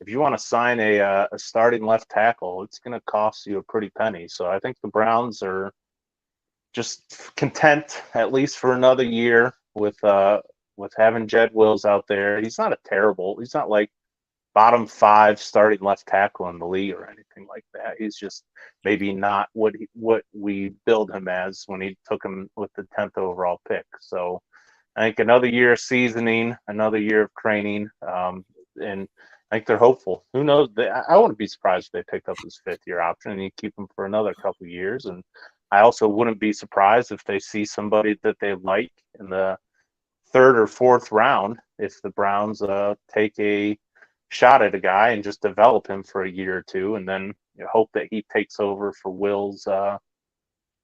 if you want to sign a starting left tackle, it's going to cost you a pretty penny. So I think the Browns are just content, at least for another year, with having Jed Wills out there. He's not like bottom 5 starting left tackle in the league or anything like that. He's just maybe not what we build him as when he took him with the 10th overall pick. So I think another year of seasoning, another year of training, and I think they're hopeful. Who knows? I wouldn't be surprised if they picked up his 5th-year option and you keep him for another couple of years. And I also wouldn't be surprised if they see somebody that they like in the 3rd or 4th round if the Browns take a shot at a guy and just develop him for a year or two, and then hope that he takes over for Wills,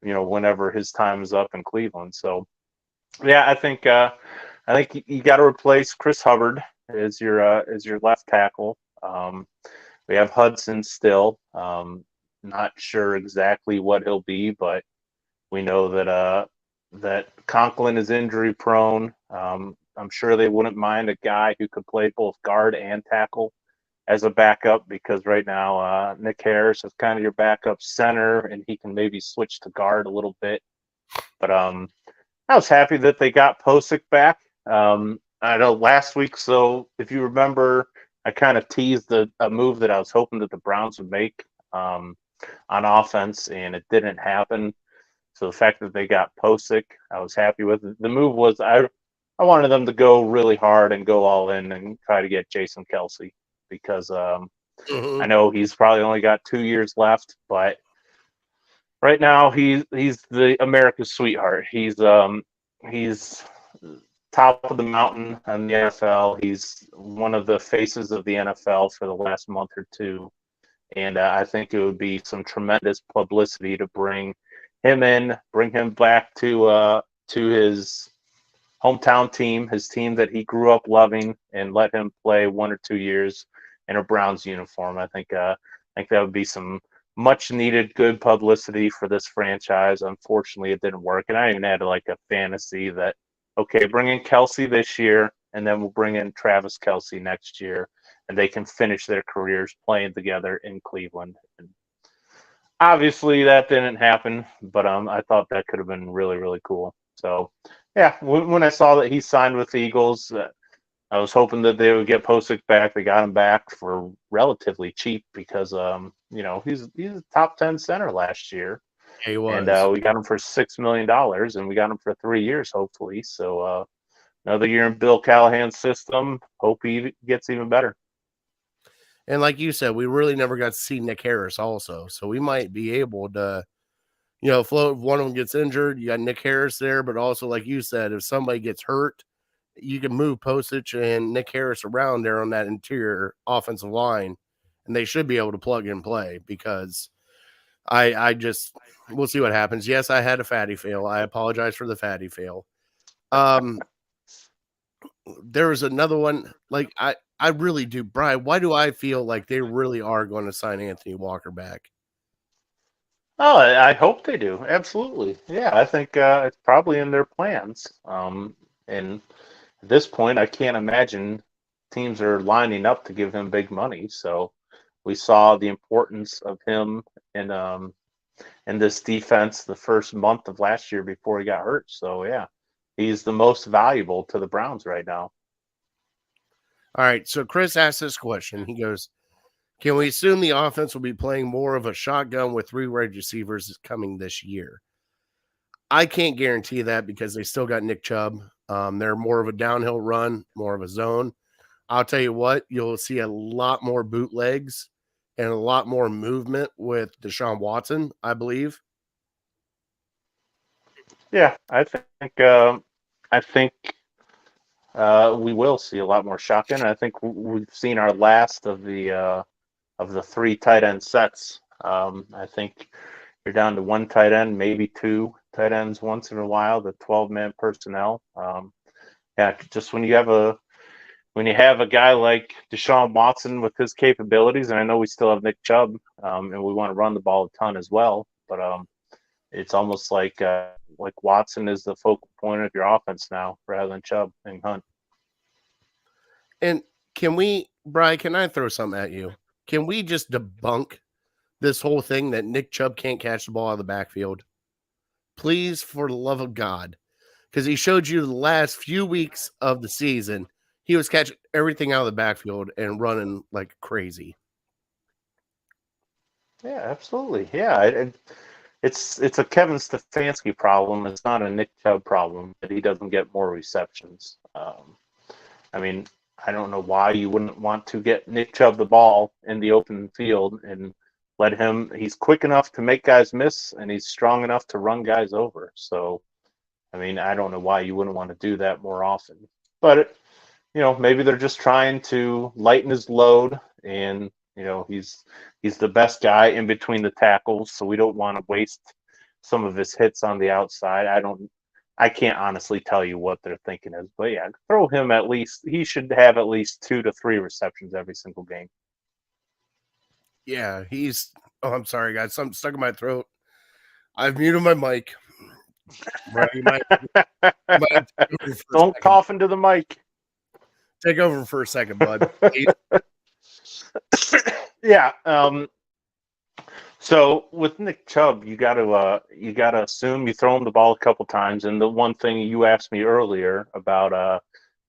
whenever his time is up in Cleveland. So, yeah, I think you got to replace Chris Hubbard as your left tackle. We have Hudson still. Not sure exactly what he'll be, but we know that Conklin is injury prone. I'm sure they wouldn't mind a guy who could play both guard and tackle as a backup, because right now Nick Harris is kind of your backup center, and he can maybe switch to guard a little bit. But I was happy that they got Posick back. I know last week, so if you remember, I kind of teased a move that I was hoping that the Browns would make on offense, and it didn't happen. So the fact that they got Posick, I was happy with it. The move was I wanted them to go really hard and go all in and try to get Jason Kelce, because I know he's probably only got 2 years left, but right now he's the America's sweetheart. He's top of the mountain in the NFL. He's one of the faces of the NFL for the last month or two, and I think it would be some tremendous publicity to bring him back to his hometown team, his team that he grew up loving, and let him play 1 or 2 years in a Browns uniform. I think that would be some much needed good publicity for this franchise. Unfortunately, it didn't work, and I even had like a fantasy that, okay, bring in Kelce this year, and then we'll bring in Travis Kelce next year, and they can finish their careers playing together in Cleveland. And obviously, that didn't happen, but I thought that could have been really, really cool. So, yeah, when I saw that he signed with the Eagles, I was hoping that they would get Posick back. They got him back for relatively cheap because, he's a top 10 center last year. Yeah, he was. And we got him for $6 million, and we got him for 3 years, hopefully. So another year in Bill Callahan's system. Hope he gets even better. And like you said, we really never got to see Nick Harris also. So we might be able to, float if one of them gets injured. You got Nick Harris there, but also, like you said, if somebody gets hurt, you can move Postage and Nick Harris around there on that interior offensive line, and they should be able to plug and play, because we'll see what happens. Yes, I had a fatty fail. I apologize for the fatty fail. There was another one. Like I really do, Brian. Why do I feel like they really are going to sign Anthony Walker back? Oh, I hope they do. Absolutely. Yeah, I think it's probably in their plans. And at this point, I can't imagine teams are lining up to give him big money. So we saw the importance of him in this defense the first month of last year before he got hurt. So, yeah, he's the most valuable to the Browns right now. All right, so Chris asked this question. He goes, can we assume the offense will be playing more of a shotgun with 3 wide receivers coming this year? I can't guarantee that, because they still got Nick Chubb. They're more of a downhill run, more of a zone. I'll tell you what, you'll see a lot more bootlegs and a lot more movement with Deshaun Watson, I believe. Yeah, I think we will see a lot more shotgun. I think we've seen our last of the three tight end sets. I think you're down to one tight end, maybe two tight ends once in a while. The 12-man personnel. Yeah, just when you have a guy like Deshaun Watson with his capabilities, and I know we still have Nick Chubb, and we want to run the ball a ton as well, but it's almost like Watson is the focal point of your offense now rather than Chubb and Hunt. And Brian, can I throw something at you? Can we just debunk this whole thing that Nick Chubb can't catch the ball out of the backfield? Please, for the love of God. Because he showed you the last few weeks of the season, he was catching everything out of the backfield and running like crazy. Yeah, absolutely. Yeah, it's a Kevin Stefanski problem. It's not a Nick Chubb problem that he doesn't get more receptions. I mean, I don't know why you wouldn't want to get Nick Chubb the ball in the open field and let him. He's quick enough to make guys miss, and he's strong enough to run guys over. So, I mean, I don't know why you wouldn't want to do that more often. But maybe they're just trying to lighten his load, and he's the best guy in between the tackles, so we don't want to waste some of his hits on the outside. I can't honestly tell you what they're thinking is, but yeah, throw him at least. He should have at least 2 to 3 receptions every single game. Yeah, oh, I'm sorry, guys. Something stuck in my throat. I've muted my mic. Bro, you might don't cough into the mic. Take over for a second, bud. Yeah. So with Nick Chubb, you got to assume you throw him the ball a couple times. And the one thing you asked me earlier about,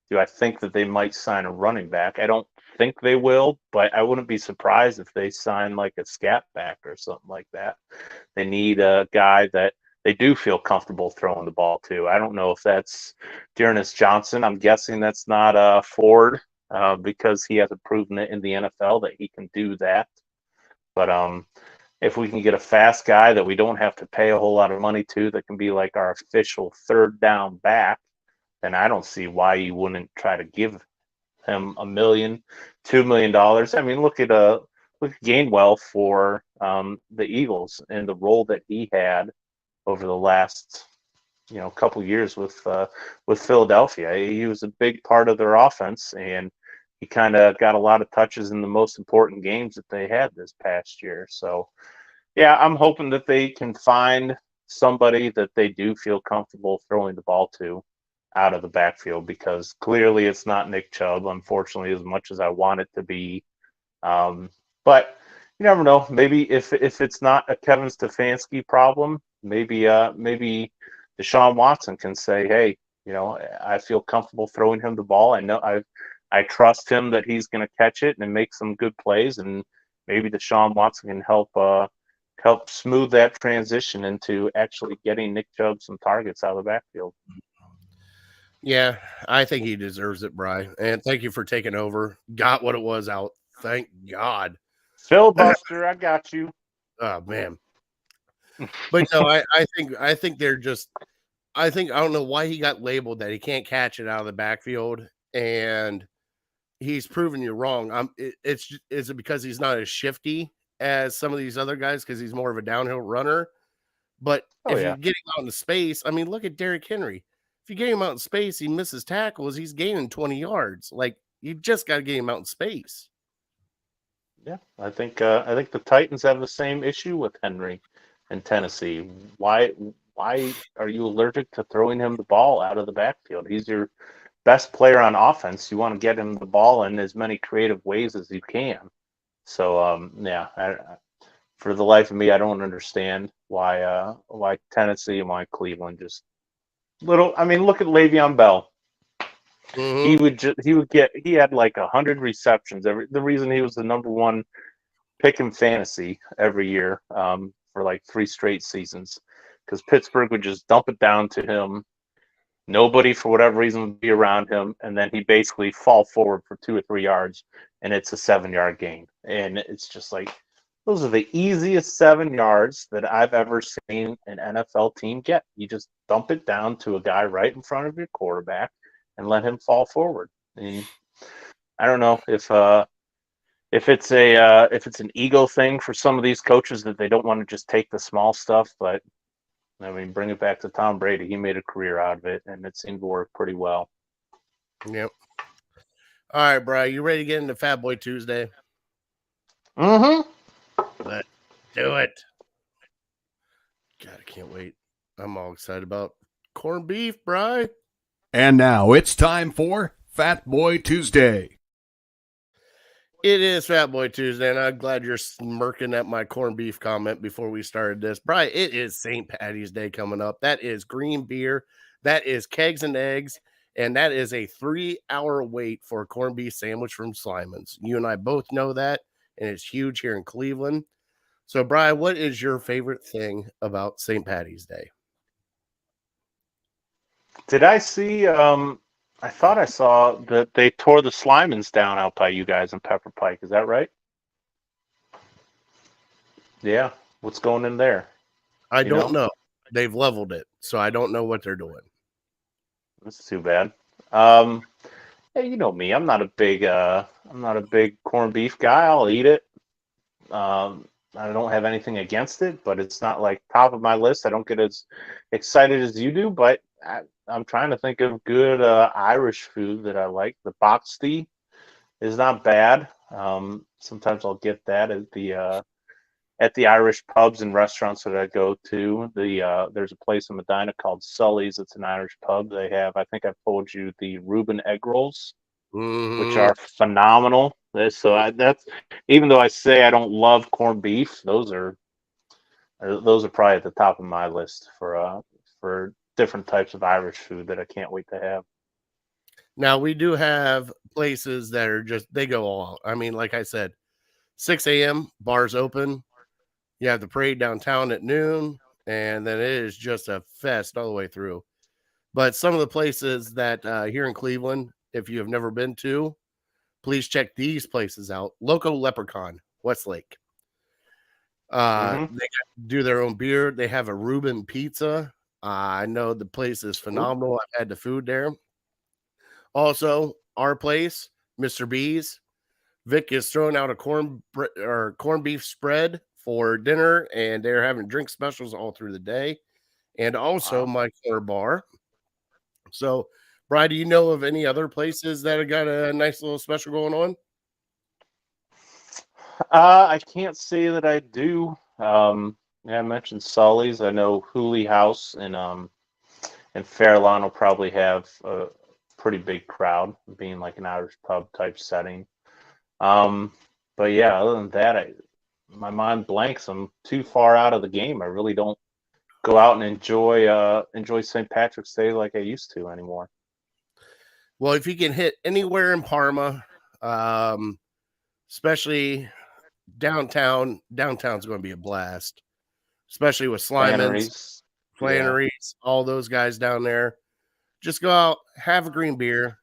do I think that they might sign a running back? I don't think they will, but I wouldn't be surprised if they sign like a scat back or something like that. They need a guy that they do feel comfortable throwing the ball to. I don't know if that's Dearness Johnson. I'm guessing that's not Ford because he hasn't proven it in the NFL that he can do that. But if we can get a fast guy that we don't have to pay a whole lot of money to, that can be like our official third down back, then I don't see why you wouldn't try to give him $1 million, $2 million. I mean, look at Gainwell for the Eagles and the role that he had over the last couple years with Philadelphia. He was a big part of their offense, and he kind of got a lot of touches in the most important games that they had this past year. So, yeah, I'm hoping that they can find somebody that they do feel comfortable throwing the ball to out of the backfield, because clearly it's not Nick Chubb, unfortunately, as much as I want it to be. But you never know. Maybe if it's not a Kevin Stefanski problem, maybe Deshaun Watson can say, hey, I feel comfortable throwing him the ball. I know I trust him that he's going to catch it and make some good plays, and maybe Deshaun Watson can help smooth that transition into actually getting Nick Chubb some targets out of the backfield. Yeah, I think he deserves it, Bri. And thank you for taking over. Got what it was out. Thank God. Filibuster, I got you. Oh man. But no, I think they're just I don't know why he got labeled that he can't catch it out of the backfield, and he's proven you wrong. Is it because he's not as shifty as some of these other guys because he's more of a downhill runner? But if you get him out into space, I mean, look at Derrick Henry. If you get him out in space, he misses tackles, he's gaining 20 yards. Like, you just got to get him out in space. Yeah, I think the Titans have the same issue with Henry in Tennessee. Why are you allergic to throwing him the ball out of the backfield? He's your best player on offense. You want to get him the ball in as many creative ways as you can. So for the life of me, I don't understand why Tennessee and why Cleveland just little. I mean, look at Le'Veon Bell. Mm-hmm. He had like 100 receptions. The reason he was the number one pick in fantasy every year for like 3 straight seasons, because Pittsburgh would just dump it down to him Nobody, for whatever reason, would be around him, and then he basically fall forward for 2 or 3 yards, and it's a 7-yard gain. And it's just like, those are the easiest 7 yards that I've ever seen an NFL team get. You just dump it down to a guy right in front of your quarterback and let him fall forward. And I don't know if it's an ego thing for some of these coaches that they don't want to just take the small stuff, but I mean, bring it back to Tom Brady. He made a career out of it, and it seemed to work pretty well. Yep. All right, Bri, you ready to get into Fat Boy Tuesday? Mm-hmm. Let's do it. God, I can't wait. I'm all excited about corned beef, Bri. And now it's time for Fat Boy Tuesday. It is Fat Boy Tuesday, and I'm glad you're smirking at my corned beef comment before we started this. Bri, it is St. Paddy's Day coming up. That is green beer. That is kegs and eggs. And that is a 3-hour wait for a corned beef sandwich from Slyman's. You and I both know that, and it's huge here in Cleveland. So, Bri, what is your favorite thing about St. Paddy's Day? Did I see? I thought I saw that they tore the Slimans down out by you guys in Pepper Pike. Is that right? Yeah. What's going in there? I don't know. They've leveled it, so I don't know what they're doing. That's too bad. Hey, you know me. I'm not a big corned beef guy. I'll eat it. I don't have anything against it, but it's not like top of my list. I don't get as excited as you do, but I'm trying to think of good Irish food that I like. The boxty is not bad. Sometimes I'll get that at the Irish pubs and restaurants that I go to. There's a place in Medina called Sully's. It's an Irish pub. They have, I think I've told you, the Reuben egg rolls, which are phenomenal. That's even though I say I don't love corned beef, those are probably at the top of my list for different types of Irish food that I can't wait to have. Now, we do have places that are just, they go all out. I mean, like I said, 6 a.m., bars open. You have the parade downtown at noon, and then it is just a fest all the way through. But some of the places that here in Cleveland, if you have never been to, please check these places out. Loco Leprechaun, Westlake. They do their own beer. They have a Reuben pizza. I know the place is phenomenal. I've had the food there. Also, our place, Mr. B's. Vic is throwing out a corned beef spread for dinner, and they're having drink specials all through the day. And also my corner bar. So, Bri, do you know of any other places that have got a nice little special going on? I can't say that I do. I mentioned Sully's. I know Hooley House and Fairlawn will probably have a pretty big crowd, being like an Irish pub type setting. But yeah, other than that, my mind blanks. I'm too far out of the game. I really don't go out and enjoy St. Patrick's Day like I used to anymore. Well, if you can hit anywhere in Parma, especially downtown's going to be a blast, especially with Slyman's, Flannery's, all those guys down there. Just go out, have a green beer.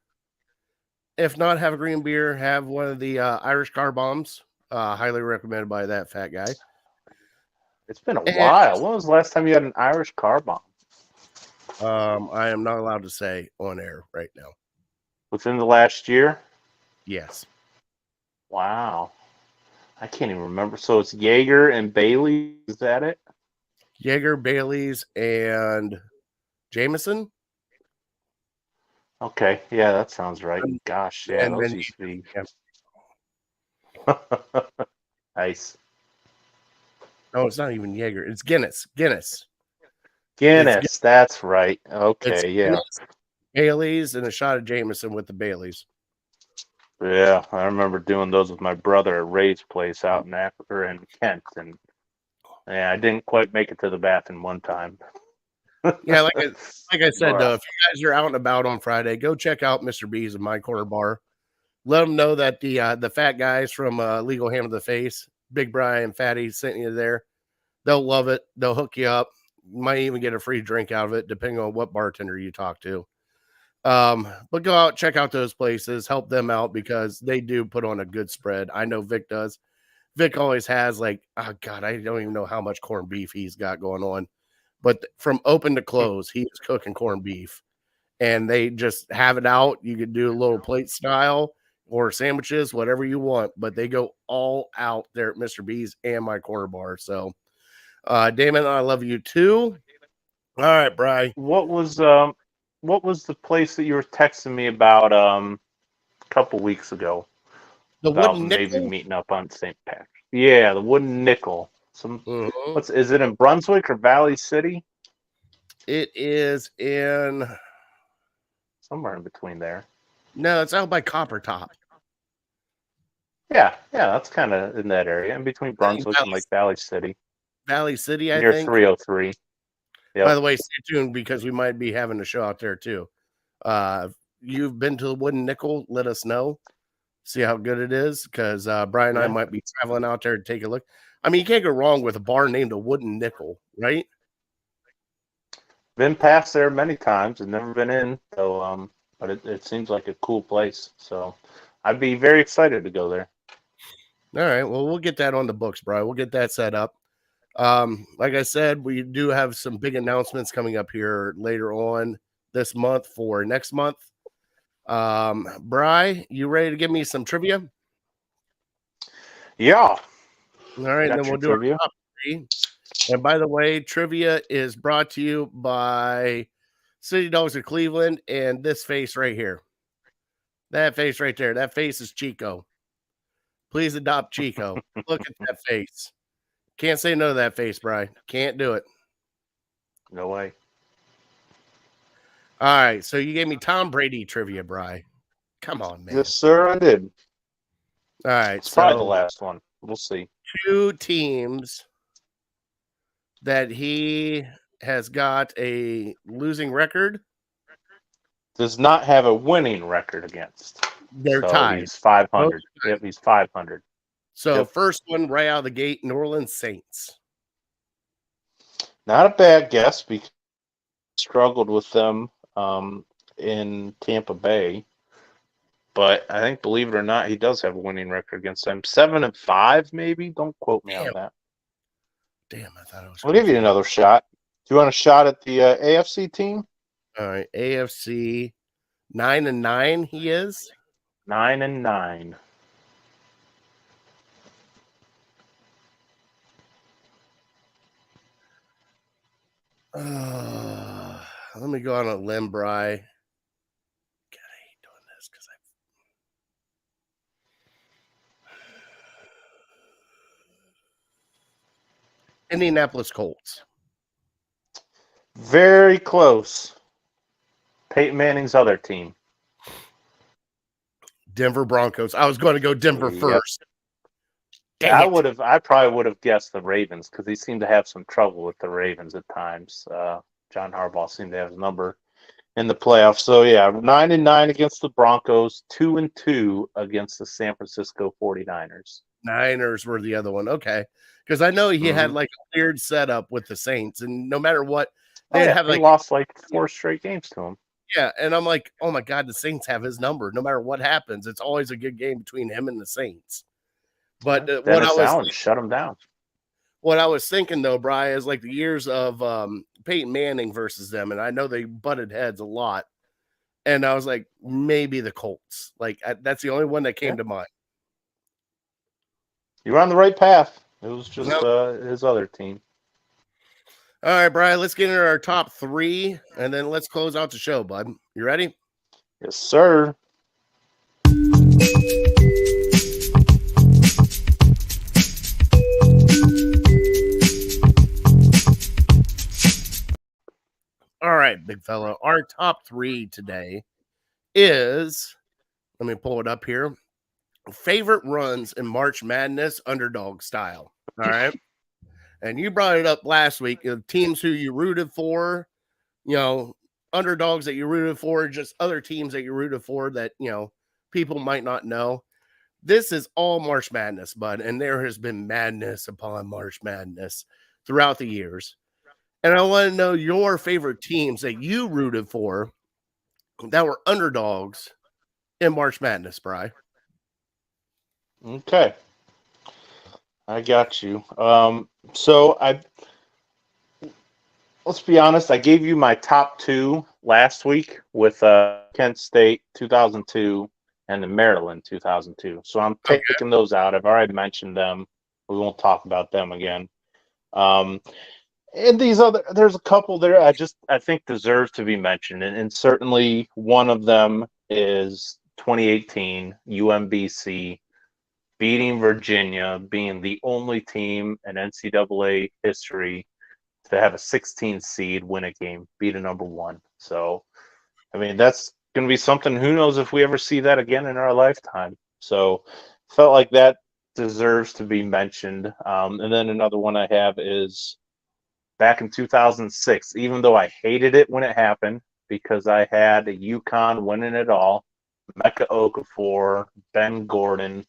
If not have a green beer, have one of the Irish car bombs. Highly recommended by that fat guy. It's been a while. When was the last time you had an Irish car bomb? I am not allowed to say on air right now. Within the last year? Yes. Wow. I can't even remember. So it's Jaeger and Bailey. Is that it? Jaeger, Bailey's, and Jameson. Okay. Yeah, that sounds right. Gosh, yeah, those used to be. Yeah. Nice. No, it's not even Jaeger. It's Guinness. Guinness. That's right. Okay, yeah. Guinness, Bailey's, and a shot of Jameson with the Bailey's. Yeah, I remember doing those with my brother at Ray's place out in Africa and Kent, and yeah, I didn't quite make it to the bathroom one time. Yeah, like I said, though, if you guys are out and about on Friday, go check out Mr. B's and My Corner Bar. Let them know that the fat guys from Legal Ham of the Face, Big Bri and Paddy, sent you there. They'll love it. They'll hook you up. You might even get a free drink out of it, depending on what bartender you talk to. But go out, check out those places, help them out because they do put on a good spread. I know Vic does. Vic always has like, oh God, I don't even know how much corned beef he's got going on. But from open to close, he is cooking corned beef. And they just have it out. You could do a little plate style or sandwiches, whatever you want. But they go all out there at Mr. B's and my corner bar. So, Damon, I love you too. All right, Bri. What was the place that you were texting me about a couple weeks ago The about wooden maybe nickel. meeting up on St. Patrick's? Yeah, the Wooden Nickel. Mhm. Is it in Brunswick or Valley City? It is in. Somewhere in between there. No, it's out by Copper Top. Yeah, that's kind of in that area, in between Brunswick and like Valley City. Valley City, I near think. 303. Yep. By the way, stay tuned because we might be having a show out there too. You've been to the Wooden Nickel? Let us know. See how good it is because Brian and I might be traveling out there to take a look. I mean, you can't go wrong with a bar named a Wooden Nickel, right? Been past there many times and never been in, so but it seems like a cool place. So I'd be very excited to go there. All right. Well, we'll get that on the books, Brian. We'll get that set up. Like I said, we do have some big announcements coming up here later on this month for next month. Bri, you ready to give me some trivia? Yeah. All right, Got then we'll do trivia. our top three. And by the way, trivia is brought to you by City Dogs of Cleveland and this face right here. That face right there. That face is Chico. Please adopt Chico. Look at that face. Can't say no to that face, Bri. Can't do it. No way. All right, so you gave me Tom Brady trivia, Bri. Come on, man. Yes, sir, I did. All right, It's probably the so last one. We'll see. 2 teams that he has got a losing record. Does not have a winning record against. They're so tied. He's 500. Yep, he's 500. So Yep. first one right out of the gate, New Orleans Saints. Not a bad guess because he struggled with them in Tampa Bay. But I think, believe it or not, he does have a winning record against them. 7-5, maybe. Don't quote me on that. Damn, I thought it was. I'll give you another shot. Do you want a shot at the AFC team? All right, AFC 9-9. He is 9-9. Let me go on a limb, Bri. God, I hate doing this because Indianapolis Colts. Very close. Peyton Manning's other team. Denver Broncos. I was going to go Denver first. I probably would have guessed the Ravens because he seemed to have some trouble with the Ravens at times. John Harbaugh seemed to have his number in the playoffs. So yeah, 9-9 against the Broncos, 2-2 against the San Francisco 49ers. Niners were the other one. Okay. Because I know he had like a weird setup with the Saints, and no matter what, they'd have they like lost like 4 straight games to him. Yeah, and I'm like, oh my God, the Saints have his number. No matter what happens, it's always a good game between him and the Saints. But shut him down. What I was thinking though, Bri, is like the years of Peyton Manning versus them, and I know they butted heads a lot. And I was like, maybe the Colts. Like that's the only one that came to mind. You were on the right path. It was just his other team. All right, Brian, let's get into our top 3, and then let's close out the show, bud. You ready? Yes, sir. All right, big fella. Our top 3 today is, let me pull it up here, favorite runs in March Madness underdog style. All right. And you brought it up last week, teams who you rooted for, underdogs that you rooted for, just other teams that you rooted for that, people might not know. This is all March Madness, bud. And there has been madness upon March Madness throughout the years. And I want to know your favorite teams that you rooted for that were underdogs in March Madness, Bri. Okay. I got you. So let's be honest. I gave you my top two last week with Kent State 2002 and the Maryland 2002. So I'm taking those out. I've already mentioned them. We won't talk about them again. And there's a couple there I think deserves to be mentioned, and certainly one of them is 2018 UMBC beating Virginia, being the only team in NCAA history to have a 16 seed win a game, beat a number one. So, I mean, that's going to be something. Who knows if we ever see that again in our lifetime? So, felt like that deserves to be mentioned. And then another one I have is back in 2006. Even though I hated it when it happened because I had UConn winning it all, Mecca Okafor, Ben Gordon.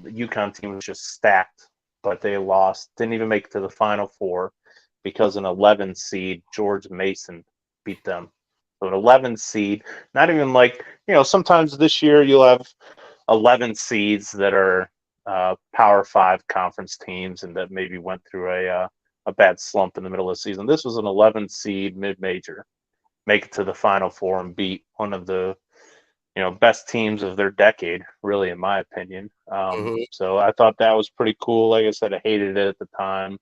The UConn team was just stacked, but they lost. Didn't even make it to the Final Four because an 11 seed, George Mason, beat them. So an 11 seed, not even like, sometimes this year you'll have 11 seeds that are Power 5 conference teams and that maybe went through a bad slump in the middle of the season. This was an 11 seed mid-major, make it to the Final Four and beat one of the best teams of their decade, really, in my opinion. So I thought that was pretty cool. Like I said, I hated it at the time.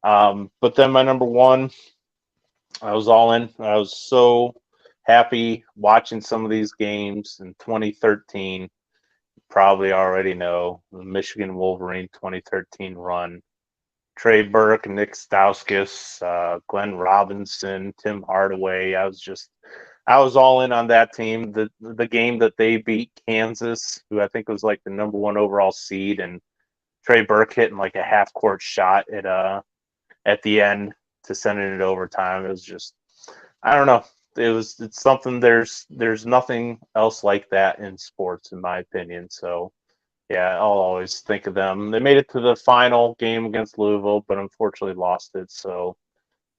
But then my number one, I was all in. I was so happy watching some of these games in 2013. You probably already know the Michigan Wolverine 2013 run. Trey Burke, Nick Stauskas, Glenn Robinson, Tim Hardaway. I was all in on that team. The game that they beat Kansas, who I think was like the number one overall seed, and Trey Burke hitting like a half court shot at the end to send it to overtime. It was just, I don't know. It's something. There's nothing else like that in sports, in my opinion. So yeah, I'll always think of them. They made it to the final game against Louisville, but unfortunately lost it. So,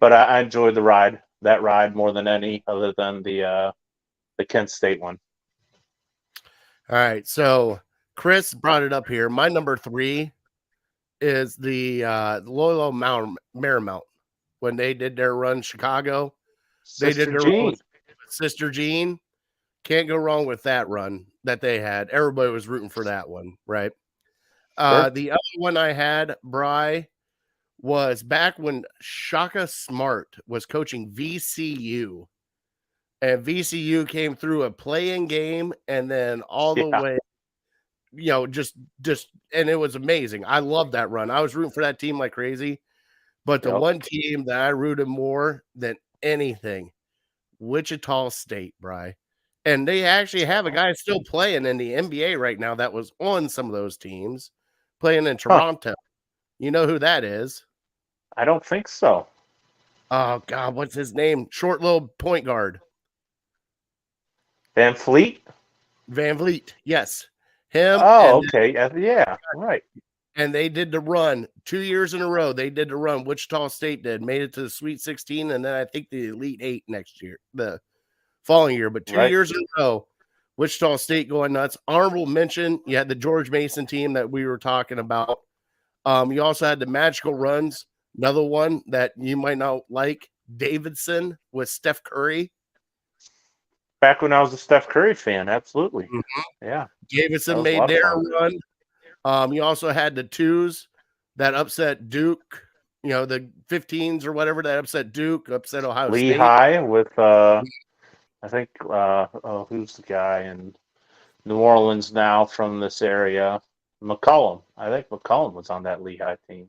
but I enjoyed that ride more than any other than the Kent State one. All right, so Chris brought it up here. My number 3 is the Loyola Marymount when they did their run Chicago. They did their run with Sister Jean. Can't go wrong with that run that they had. Everybody was rooting for that one, right? Sure. The other one I had, Bri, was back when Shaka Smart was coaching VCU. And VCU came through a playing game and then all the way, just and it was amazing. I loved that run. I was rooting for that team like crazy. But the one team that I rooted more than anything, Wichita State, Bri. And they actually have a guy still playing in the NBA right now that was on some of those teams, playing in Toronto. You know who that is? I don't think so. Oh, God, what's his name? Short little point guard. Van Fleet? Van Vliet, yes. Him. Oh, okay. Yeah, right. And they did the run 2 years in a row. They did the run. Wichita State did. Made it to the Sweet 16, and then I think the Elite 8 next year, the following year. But 2 years in a row, Wichita State going nuts. Honorable mention, you had the George Mason team that we were talking about. You also had the Magical Runs, another one that you might not like, Davidson with Steph Curry. Back when I was a Steph Curry fan, absolutely. Yeah. Davidson made their run. You also had the 2s that upset Duke, the 15s or whatever that upset Duke, upset Ohio State. Lehigh with, I think, who's the guy in New Orleans now from this area? McCollum. I think McCollum was on that Lehigh team.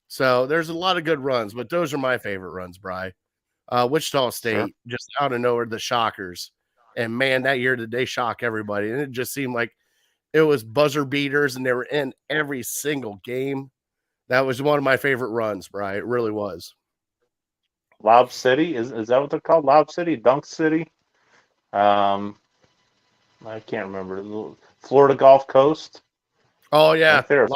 So there's a lot of good runs, but those are my favorite runs, Bri. Wichita State, just out of nowhere, the Shockers. And, man, that year did they shock everybody. And it just seemed like it was buzzer beaters, and they were in every single game. That was one of my favorite runs, Bri. It really was. Lob City? Is that what they're called? Lob City? Dunk City? I can't remember. Florida Gulf Coast? Oh, yeah. They're a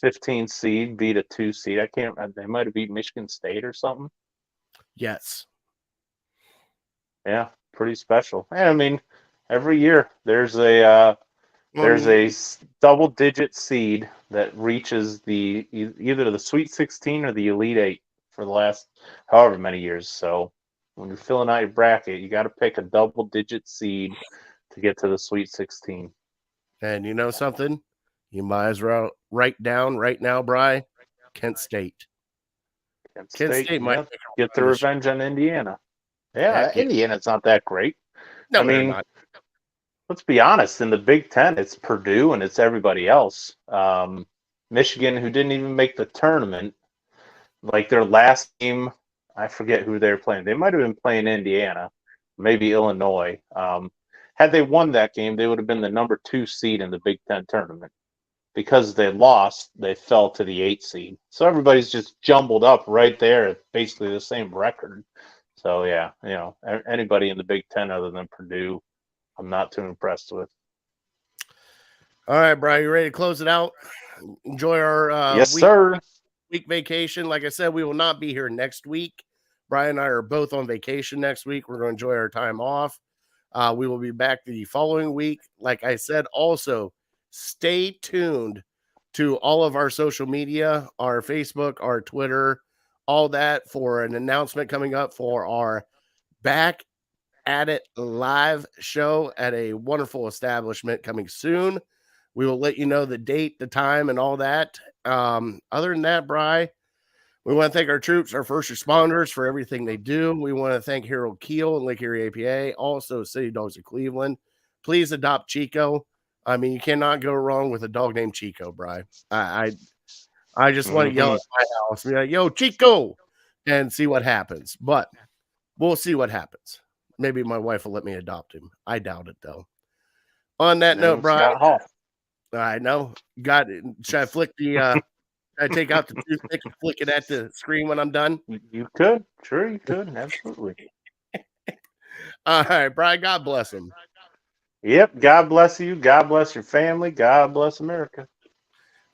15 seed, beat a 2 seed. They might have beat Michigan State or something. Yes. Yeah. pretty special. And I mean, every year there's a double-digit seed that reaches either the Sweet 16 or the Elite Eight for the last however many years. So when you're filling out your bracket, you got to pick a double-digit seed to get to the Sweet 16. And you know something? You might as well write down right now, Bri, Kent State. Kent State might yep, get the revenge on Indiana. Yeah, Heck yeah. Indiana's not that great. No, I they're mean, not. let's be honest. In the Big Ten, it's Purdue and it's everybody else. Michigan, who didn't even make the tournament, like their last game, I forget who they were playing. They might have been playing Indiana, maybe Illinois. Had they won that game, they would have been the number 2 seed in the Big Ten tournament. Because they lost, they fell to the 8 seed. So everybody's just jumbled up right there at basically the same record. So yeah, anybody in the Big Ten other than Purdue, I'm not too impressed with. All right, Brian, you ready to close it out? Enjoy our yes, sir. Week vacation. Like I said, we will not be here next week. Brian and I are both on vacation next week. We're going to enjoy our time off. We will be back the following week. Like I said, also stay tuned to all of our social media, our Facebook, our Twitter, all that for an announcement coming up for our Back at It live show at a wonderful establishment coming soon. We will let you know the date, the time, and all that. Other than that, Bri, we want to thank our troops, our first responders for everything they do. We want to thank hkeehl and Lake Erie APA, also City Dogs of Cleveland. Please adopt Chico. I mean, you cannot go wrong with a dog named Chico, Bri. I just want to yell at my house, be like, "Yo, Chico," and see what happens. But we'll see what happens. Maybe my wife will let me adopt him. I doubt it, though. On that note, Bri, I know. Got it. Should I flick the? Should I take out the toothpick and flick it at the screen when I'm done? You could. Sure, you could. Absolutely. All right, Brian. God bless him. Yep. God bless you. God bless your family. God bless America.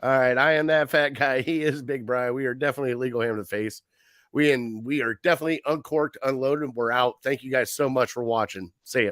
All right. I am that fat guy. He is Big Bri. We are definitely a legal ham to the face. We are definitely uncorked, unloaded. We're out. Thank you guys so much for watching. See ya.